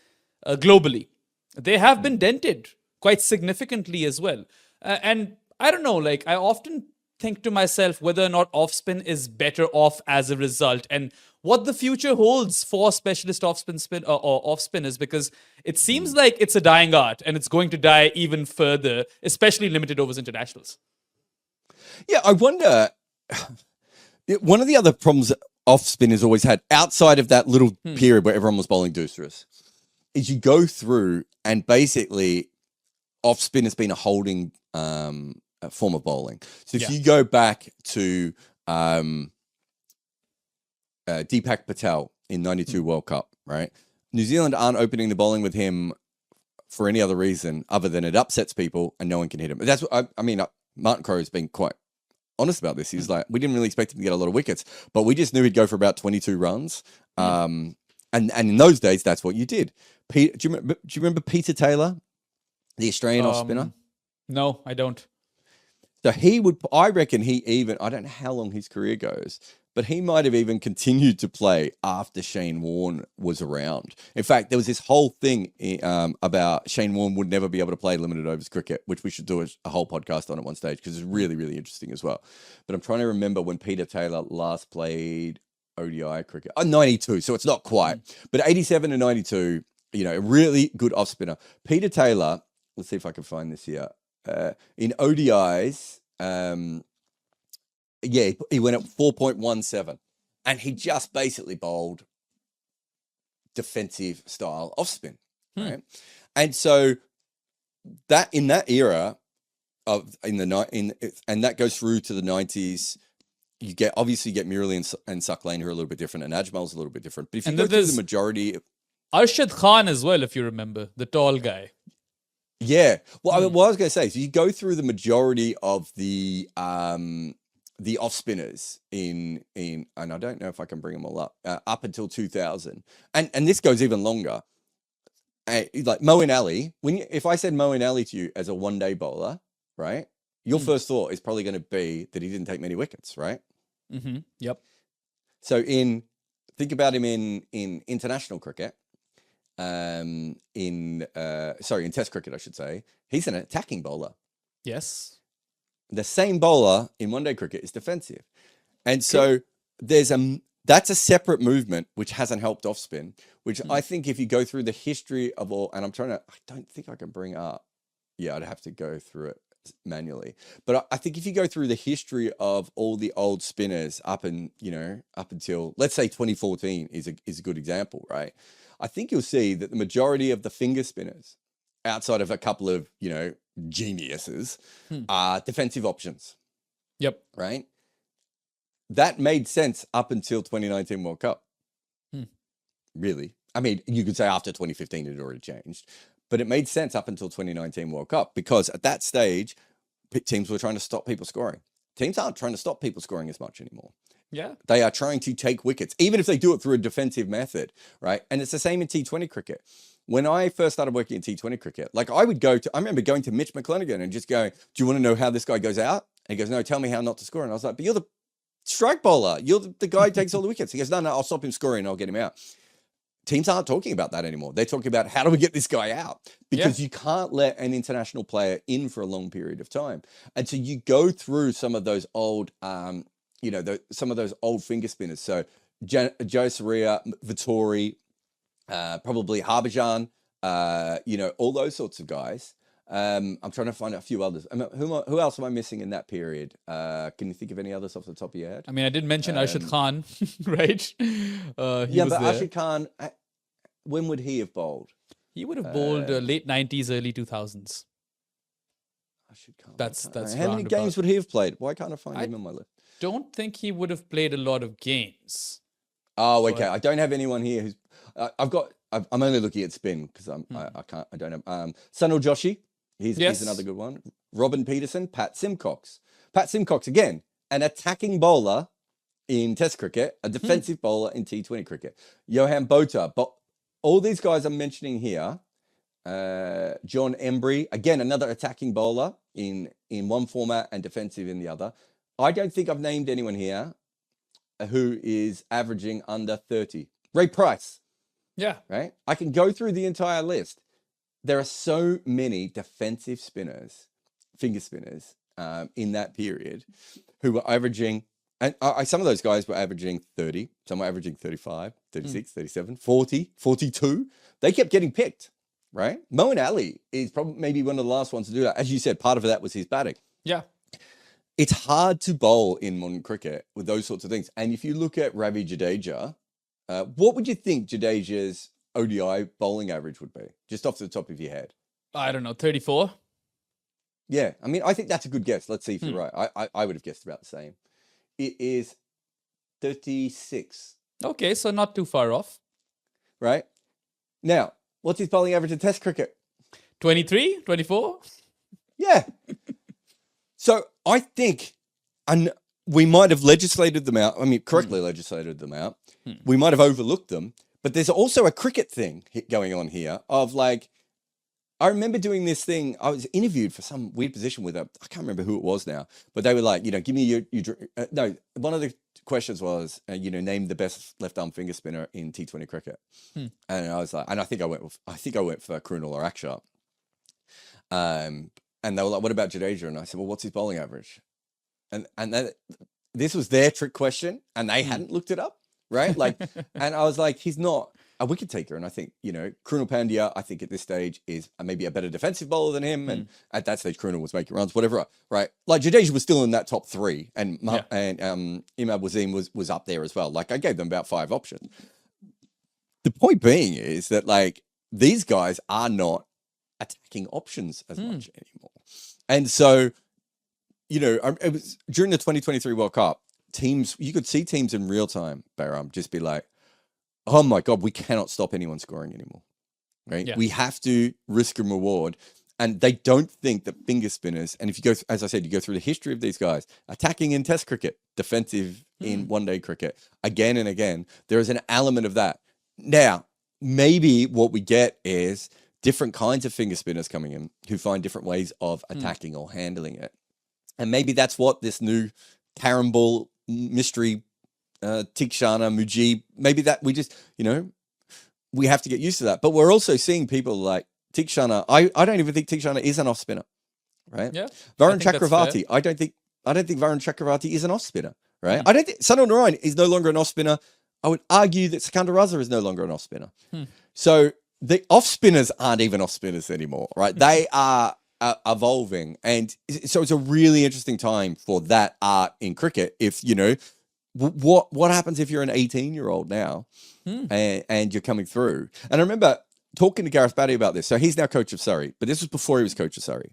globally, they have been dented quite significantly as well. And I don't know, like, I often think to myself whether or not off-spin is better off as a result, and what the future holds for specialist off-spin or off-spinners, because it seems like it's a dying art and it's going to die even further, especially limited overs internationals. Yeah, I wonder. One of the other problems that off-spin has always had, outside of that little period where everyone was bowling doosras, is you go through and basically off-spin has been a holding form of bowling. So if you go back to Deepak Patel in 92 World Cup, right? New Zealand aren't opening the bowling with him for any other reason other than it upsets people and no one can hit him. That's what I mean. Martin Crowe's been quite honest about this. He's like, we didn't really expect him to get a lot of wickets, but we just knew he'd go for about 22 runs. And in those days, that's what you did. Do you remember Peter Taylor, the Australian off spinner? No, I don't. So he would, I reckon I don't know how long his career goes, but he might have even continued to play after Shane Warne was around. In fact, there was this whole thing about Shane Warne would never be able to play limited overs cricket, which we should do a whole podcast on at one stage because it's really, really interesting as well. But I'm trying to remember when Peter Taylor last played ODI cricket. 92, so it's not quite. But 87 to 92, a really good off spinner. Peter Taylor, let's see if I can find this here. In ODIs, he went at 4.17 and he just basically bowled defensive style off spin, right? And so that in that era and that goes through to the 90s. You get Murali and Suck Lane who are a little bit different, and Ajmal's a little bit different. But if you go through the majority, Arshad Khan as well, if you remember, the tall guy. Yeah. Well, what I was going to say, so you go through the majority of the off spinners and I don't know if I can bring them all up until 2000, and this goes even longer. Like Moeen Ali, if I said Moeen Ali to you as a one-day bowler, right, your first thought is probably going to be that he didn't take many wickets, right? Mm-hmm. Yep. So think about him in international cricket. In Test cricket, I should say, he's an attacking bowler. Yes. The same bowler in one-day cricket is defensive, and so that's a separate movement which hasn't helped off spin. Which I think if you go through the history of all, and I don't think I can bring up. Yeah, I'd have to go through it manually. But I think if you go through the history of all the old spinners up until let's say 2014 is a good example, right? I think you'll see that the majority of the finger spinners, outside of a couple of, geniuses, are defensive options. Yep. Right? That made sense up until 2019 World Cup. Really. I mean, you could say after 2015 it had already changed, but it made sense up until 2019 World Cup because at that stage, teams were trying to stop people scoring. Teams aren't trying to stop people scoring as much anymore. Yeah. They are trying to take wickets, even if they do it through a defensive method, right? And it's the same in T20 cricket. When I first started working in T20 cricket, like I remember going to Mitch McClenaghan and just going, do you want to know how this guy goes out? And he goes, no, tell me how not to score. And I was like, but you're the strike bowler. You're the guy who takes all the wickets. He goes, no, I'll stop him scoring and I'll get him out. Teams aren't talking about that anymore. They're talking about how do we get this guy out? Because you can't let an international player in for a long period of time. And so you go through some of those old, some of those old finger spinners. So Joe Soria, Vittori, probably Harbhajan, all those sorts of guys. I'm trying to find a few others. Who else am I missing in that period? Can you think of any others off the top of your head? I mean, I did mention Arshad Khan, right? Arshad Khan, when would he have bowled? He would have bowled late 90s, early 2000s. Arshad Khan. That's how many games would he have played? Why can't I find him on my list? Don't think he would have played a lot of games. Oh, okay. I don't have anyone here who's. I'm only looking at spin because I don't have. Sunil Joshi. He's another good one. Robin Peterson, Pat Simcox. Pat Simcox, again, an attacking bowler in Test cricket, a defensive bowler in T20 cricket. Johan Botha. But all these guys I'm mentioning here, John Embry, again, another attacking bowler in one format and defensive in the other. I don't think I've named anyone here who is averaging under 30. Ray Price. Yeah. Right? I can go through the entire list. There are so many defensive spinners, finger spinners, in that period who were averaging, and some of those guys were averaging 30, some were averaging 35, 36, 37, 40, 42. They kept getting picked, right? Moeen Ali is probably maybe one of the last ones to do that. As you said, part of that was his batting. Yeah. It's hard to bowl in modern cricket with those sorts of things. And if you look at Ravi Jadeja, what would you think Jadeja's ODI bowling average would be, just off the top of your head? I don't know, 34? Yeah, I mean, I think that's a good guess. Let's see if you're right. I would have guessed about the same. It is 36. Okay, so not too far off. Right? Now, what's his bowling average in Test cricket? 23, 24? Yeah. So I think, and we might have legislated them out. I mean, correctly legislated them out. We might have overlooked them. But there's also a cricket thing going on here of like, I remember doing this thing. I was interviewed for some weird position with I can't remember who it was now, but they were like, give me your no, one of the questions was, name the best left arm finger spinner in T20 cricket. And I was like, and I think I went for Krunal or Akshar. And they were like, what about Jadeja? And I said, well, what's his bowling average? And this was their trick question and they hadn't looked it up. Right? Like, and I was like, he's not a wicket taker. And I think, Krunal Pandya, I think at this stage is maybe a better defensive bowler than him. And at that stage, Krunal was making runs, whatever. Right? Like Jadeja was still in that top three and Imad Wasim was up there as well. Like I gave them about 5 options. The point being is that like these guys are not attacking options as much anymore. And so, it was during the 2023 World Cup, teams, you could see teams in real time, Behram, just be like, oh my God, we cannot stop anyone scoring anymore, right? Yeah. We have to risk and reward. And they don't think that finger spinners, and if you go, as I said, you go through the history of these guys, attacking in Test cricket, defensive in one-day cricket, again and again, there is an element of that. Now, maybe what we get is different kinds of finger spinners coming in who find different ways of attacking or handling it. And maybe that's what this new Karen Ball mystery, Tikshana, Mujib, maybe that we just, we have to get used to that. But we're also seeing people like Tikshana. I don't even think Tikshana is an off spinner, right? Yeah. Varun Chakravarti. I don't think Varun Chakravarti is an off spinner, right? I don't think Sunil Narayan is no longer an off spinner. I would argue that Sikandar Raza is no longer an off spinner. So the off spinners aren't even off spinners anymore, right? They are evolving. And so it's a really interesting time for that art in cricket. If, what happens if you're an 18-year-old now and you're coming through? And I remember talking to Gareth Batty about this. So he's now coach of Surrey, but this was before he was coach of Surrey.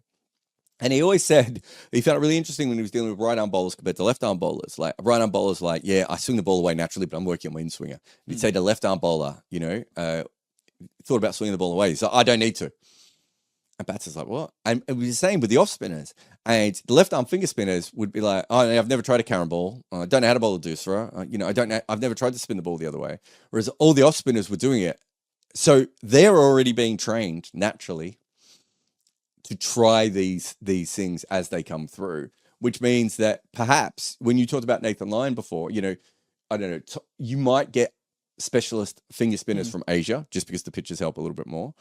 And he always said he found it really interesting when he was dealing with right-arm bowlers compared to left-arm bowlers. Like right-arm bowlers, like, yeah, I swing the ball away naturally, but I'm working on my in-swinger. And he'd say to left-arm bowler, thought about swinging the ball away. So I don't need to. And Bats like, what? And it was the same with the off spinners. And the left arm finger spinners would be like, oh, I've never tried a Karen ball. I don't know how to bowl a doosra. I've never tried to spin the ball the other way. Whereas all the off spinners were doing it. So they're already being trained naturally to try these things as they come through, which means that perhaps when you talked about Nathan Lyon before, I don't know, you might get specialist finger spinners from Asia just because the pitches help a little bit more.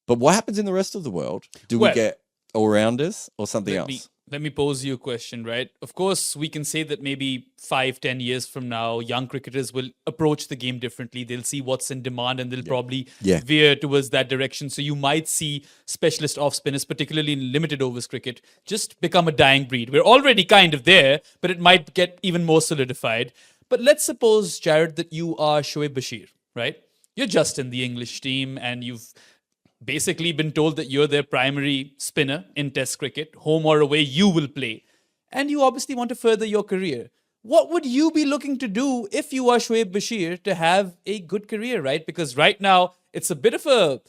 But what happens in the rest of the world? Do we get all-rounders or something else? Let me pose you a question, right? Of course, we can say that maybe 5-10 years from now, young cricketers will approach the game differently. They'll see what's in demand and they'll probably veer towards that direction. So you might see specialist off-spinners, particularly in limited overs cricket, just become a dying breed. We're already kind of there, but it might get even more solidified. But let's suppose, Jarrod, that you are Shoaib Bashir, right? You're just in the English team and you've basically been told that you're their primary spinner in Test cricket, home or away, you will play. And you obviously want to further your career. What would you be looking to do if you are Shoaib Bashir to have a good career, right? Because right now, it's a bit of a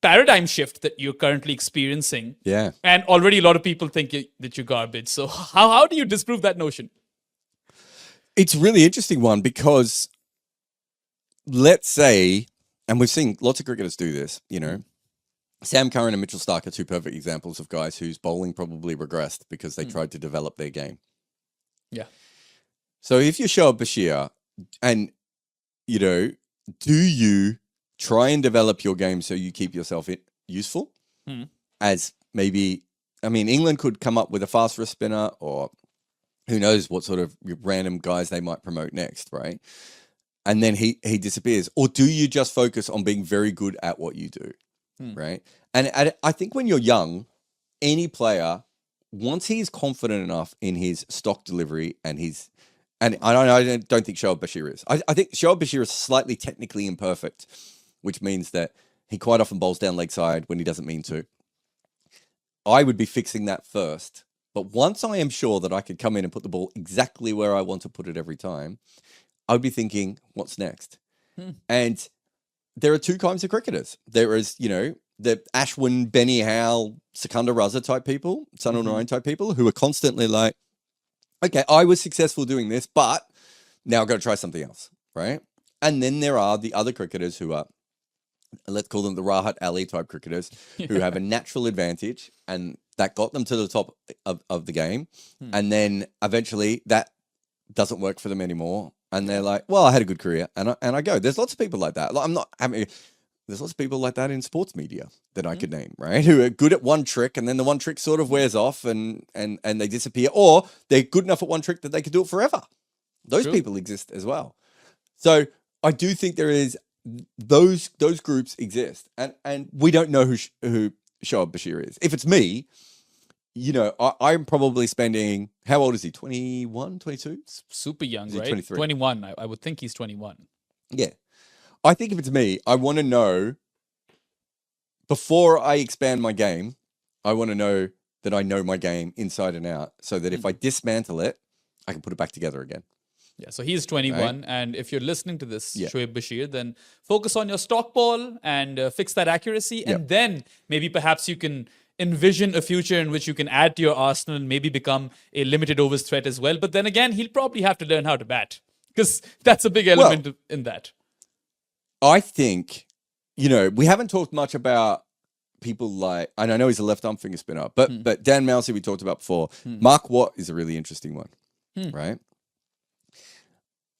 paradigm shift that you're currently experiencing. Yeah. And already a lot of people think that you're garbage. So how do you disprove that notion? It's a really interesting one because let's say, and we've seen lots of cricketers do this, you know, Sam Curran and Mitchell Starc are two perfect examples of guys whose bowling probably regressed because they tried to develop their game. Yeah. So if you're Shoaib Bashir and, you know, do you try and develop your game so you keep yourself useful as maybe, I mean, England could come up with a fast wrist spinner or who knows what sort of random guys they might promote next, right? And then he disappears. Or do you just focus on being very good at what you do, right? And I think when you're young, any player, once he's confident enough in his stock delivery and I don't think Shoaib Bashir is. I think Shoaib Bashir is slightly technically imperfect, which means that he quite often bowls down leg side when he doesn't mean to. I would be fixing that first. But once I am sure that I could come in and put the ball exactly where I want to put it every time, I would be thinking, what's next? And there are two kinds of cricketers. There is, you know, the Ashwin, Benny Howell, Sikandar Raza type people, Sunil Narine type people who are constantly like, okay, I was successful doing this, but now I've got to try something else, right? And then there are the other cricketers who are, let's call them the Rahat Ali type cricketers, who have a natural advantage and that got them to the top of the game. And then eventually that doesn't work for them anymore. And they're like, well, I had a good career and I go. There's lots of people like that. There's lots of people like that in sports media that I could name, right? Who are good at one trick and then the one trick sort of wears off and they disappear, or they're good enough at one trick that they could do it forever. Those people exist as well. So I do think there is those groups exist, and we don't know who Shoaib Bashir is. If it's me, you know, I'm probably spending, how old is he? 21, 22? Super young, right? 23? 21. I would think he's 21. Yeah. I think if it's me, I want to know, before I expand my game, I want to know that I know my game inside and out so that if I dismantle it, I can put it back together again. Yeah, so he's 21, and if you're listening to this, Shoaib Bashir, then focus on your stock ball and fix that accuracy, and then maybe perhaps you can envision a future in which you can add to your arsenal and maybe become a limited overs threat as well. But then again, he'll probably have to learn how to bat because that's a big element in that. I think, you know, we haven't talked much about people like, and I know he's a left arm finger spinner, but Dan Mousey we talked about before. Mark Watt is a really interesting one, right?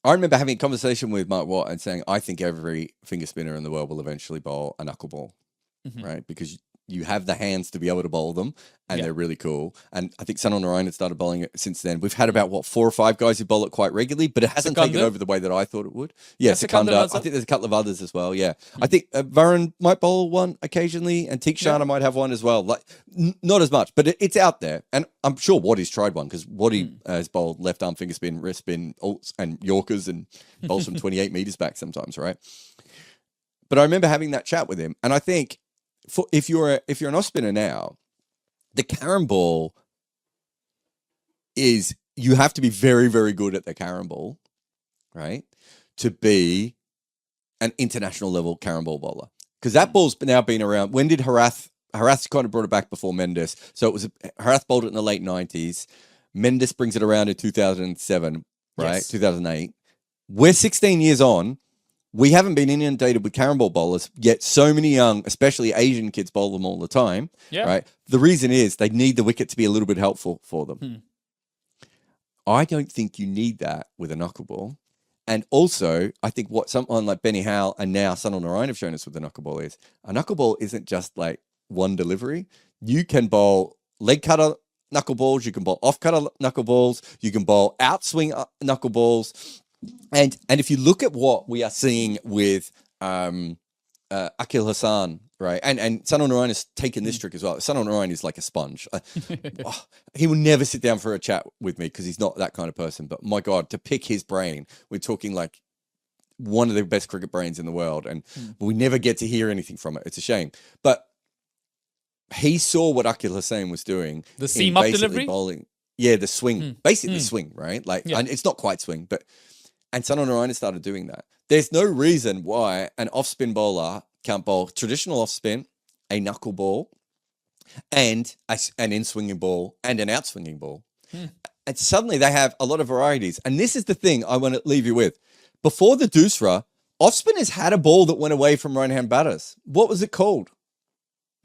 I remember having a conversation with Mark Watt and saying, I think every finger spinner in the world will eventually bowl a knuckleball, right? Because you have the hands to be able to bowl them, and they're really cool. And I think Sunil Narine had started bowling it since then. We've had about, 4 or 5 guys who bowl it quite regularly, but it hasn't taken over the way that I thought it would. Yeah, Sikandar. I think there's a couple of others as well, yeah. I think Varun might bowl one occasionally, and Teekshana might have one as well. Like, not as much, but it's out there. And I'm sure Waddy's tried one, because Waddy has bowled left arm finger spin, wrist spin, alts, and Yorkers, and bowls from 28 meters back sometimes, right? But I remember having that chat with him, and I think, if you're an off spinner now, the Karen ball is, you have to be very, very good at the Karen ball, right, to be an international level Karen ball bowler. Because that ball's now been around. When did Harath kind of brought it back before Mendes? So it was Harath bowled it in the late 90s. Mendes brings it around in 2007, right? 2008. We're 16 years on. We haven't been inundated with Karen ball bowlers, yet so many young, especially Asian kids, bowl them all the time, right? The reason is they need the wicket to be a little bit helpful for them. I don't think you need that with a knuckleball. And also, I think what someone like Benny Howell and now Sunil Narine have shown us with the knuckleball is, a knuckleball isn't just like one delivery. You can bowl leg cutter knuckleballs, you can bowl off cutter knuckleballs, you can bowl outswing knuckleballs. And if you look at what we are seeing with Akil Hassan, right, and Sunil Narine has taken this trick as well. Sunil Narine is like a sponge. He will never sit down for a chat with me because he's not that kind of person. But my God, to pick his brain, we're talking like one of the best cricket brains in the world, and we never get to hear anything from it. It's a shame. But he saw what Akil Hassan was doing. The seam up delivery? Bowling. Yeah, the swing. Basically the swing, right? Like, and it's not quite swing, but... And Sunil Narine started doing that. There's no reason why an off-spin bowler can't bowl traditional off-spin, a knuckleball, and an in-swinging ball, and an out-swinging ball. And suddenly they have a lot of varieties. And this is the thing I want to leave you with. Before the doosra, off spinners had a ball that went away from right-hand batters. What was it called?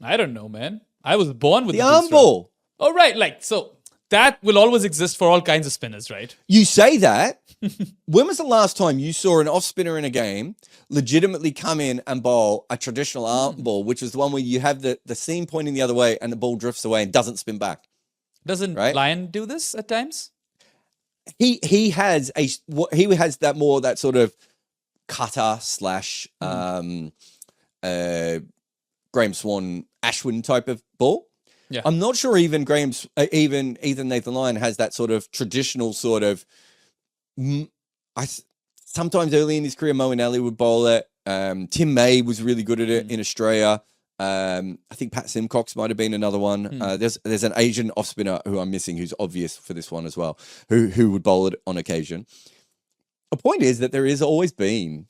I don't know, man. I was born with The the arm doosra. ball. Oh, right. Like, so that will always exist for all kinds of spinners, right? You say that. When was the last time you saw an off spinner in a game legitimately come in and bowl a traditional arm ball, which was the one where you have the seam pointing the other way and the ball drifts away and doesn't spin back? Doesn't Right? Lyon do this at times? He has that more that sort of cutter slash Graham Swan Ashwin type of ball. Yeah. I'm not sure even even Ethan Nathan Lyon has that sort of traditional sort of. Sometimes early in his career, Mo and Ellie would bowl it. Tim May was really good at it in Australia. I think Pat Simcox might have been another one. There's an Asian off spinner who I'm missing, who's obvious for this one as well, who would bowl it on occasion. The point is that there has always been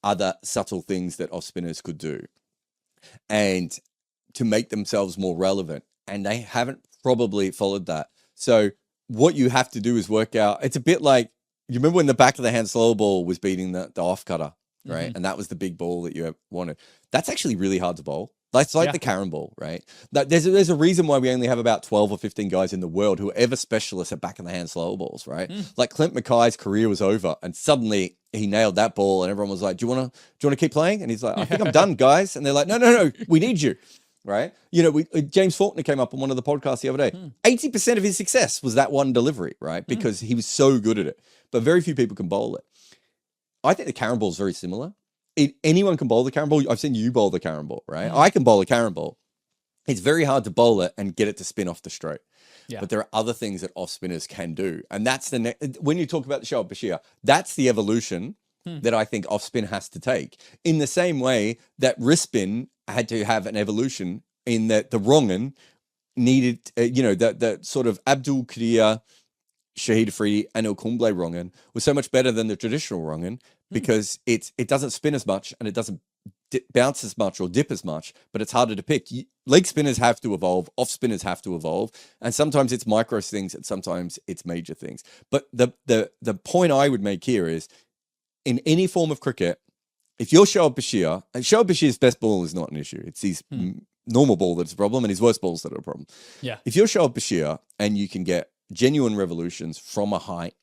other subtle things that off spinners could do, and to make themselves more relevant, and they haven't probably followed that. So what you have to do is work out. It's a bit like, you remember when the back of the hand slow ball was beating the off cutter, right? And that was the big ball that you wanted. That's actually really hard to bowl. That's like the Karen ball, right? There's a reason why we only have about 12 or 15 guys in the world who are ever specialists at back of the hand slow balls, right? Like Clint Mackay's career was over, and suddenly he nailed that ball, and everyone was like, "Do you want to keep playing?" And he's like, "I think I'm done, guys." And they're like, "No, we need you." Right? You know, James Faulkner came up on one of the podcasts the other day. 80% of his success was that one delivery, right? Because he was so good at it. But very few people can bowl it. I think the Karen ball is very similar. Anyone can bowl the Karen ball. I've seen you bowl the Karen ball, right? I can bowl a Karen ball. It's very hard to bowl it and get it to spin off the straight. Yeah. But there are other things that off spinners can do. And that's when you talk about the show of Bashir, that's the evolution that I think off spin has to take. In the same way that wrist spin had to have an evolution in that the wrong'un needed, that sort of Abdul Qadir, Shahid Afridi, and El Kumble wrong'un was so much better than the traditional wrong'un because it doesn't spin as much and it doesn't bounce as much or dip as much, but it's harder to pick. Leg spinners have to evolve, off spinners have to evolve, and sometimes it's micro things and sometimes it's major things. But the point I would make here is, in any form of cricket, if you're Shoaib Bashir, and Shoaib Bashir's best ball is not an issue. It's his normal ball that's a problem and his worst balls that are a problem. Yeah. If you're Shoaib Bashir and you can get genuine revolutions from a height,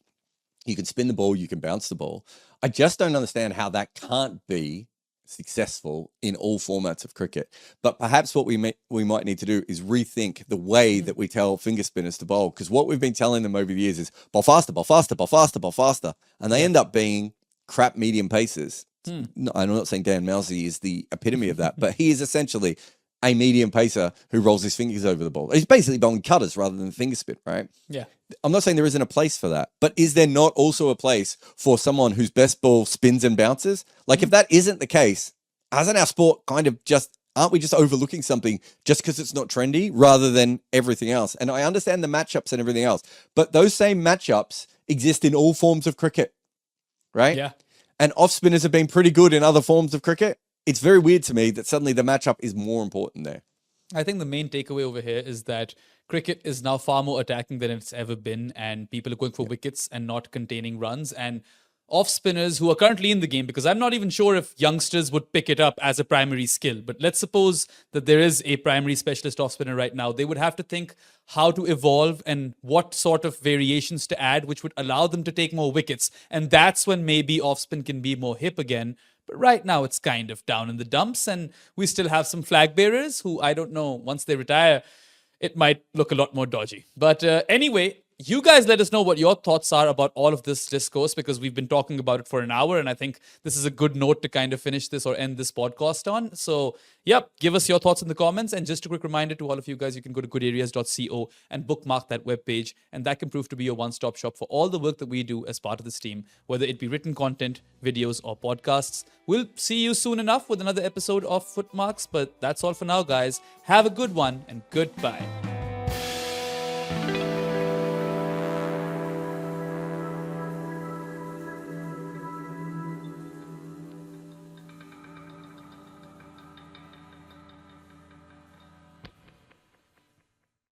you can spin the ball, you can bounce the ball. I just don't understand how that can't be successful in all formats of cricket. But perhaps what we might need to do is rethink the way that we tell finger spinners to bowl, because what we've been telling them over the years is bowl faster, bowl faster, bowl faster, bowl faster, and they end up being crap medium pacers. No, I'm not saying Dan Mousey is the epitome of that, but he is essentially a medium pacer who rolls his fingers over the ball. He's basically bowling cutters rather than finger spin, right? Yeah. I'm not saying there isn't a place for that, but is there not also a place for someone whose best ball spins and bounces? Like, if that isn't the case, hasn't our sport kind of aren't we just overlooking something just because it's not trendy rather than everything else? And I understand the matchups and everything else, but those same matchups exist in all forms of cricket, right? Yeah. And off spinners have been pretty good in other forms of cricket. It's very weird to me that suddenly the matchup is more important there. I think the main takeaway over here is that cricket is now far more attacking than it's ever been, and people are going for wickets and not containing runs. And off spinners who are currently in the game, because I'm not even sure if youngsters would pick it up as a primary skill, but let's suppose that there is a primary specialist off spinner right now. They would have to think how to evolve and what sort of variations to add, which would allow them to take more wickets. And that's when maybe off spin can be more hip again. But right now it's kind of down in the dumps, and we still have some flag bearers who, I don't know, once they retire, it might look a lot more dodgy. But anyway, you guys let us know what your thoughts are about all of this discourse, because we've been talking about it for an hour, and I think this is a good note to kind of finish this or end this podcast on. So, yep, give us your thoughts in the comments. And just a quick reminder to all of you guys, you can go to goodareas.co and bookmark that webpage, and that can prove to be your one-stop shop for all the work that we do as part of this team, whether it be written content, videos, or podcasts. We'll see you soon enough with another episode of Footmarks, but that's all for now, guys. Have a good one, and goodbye.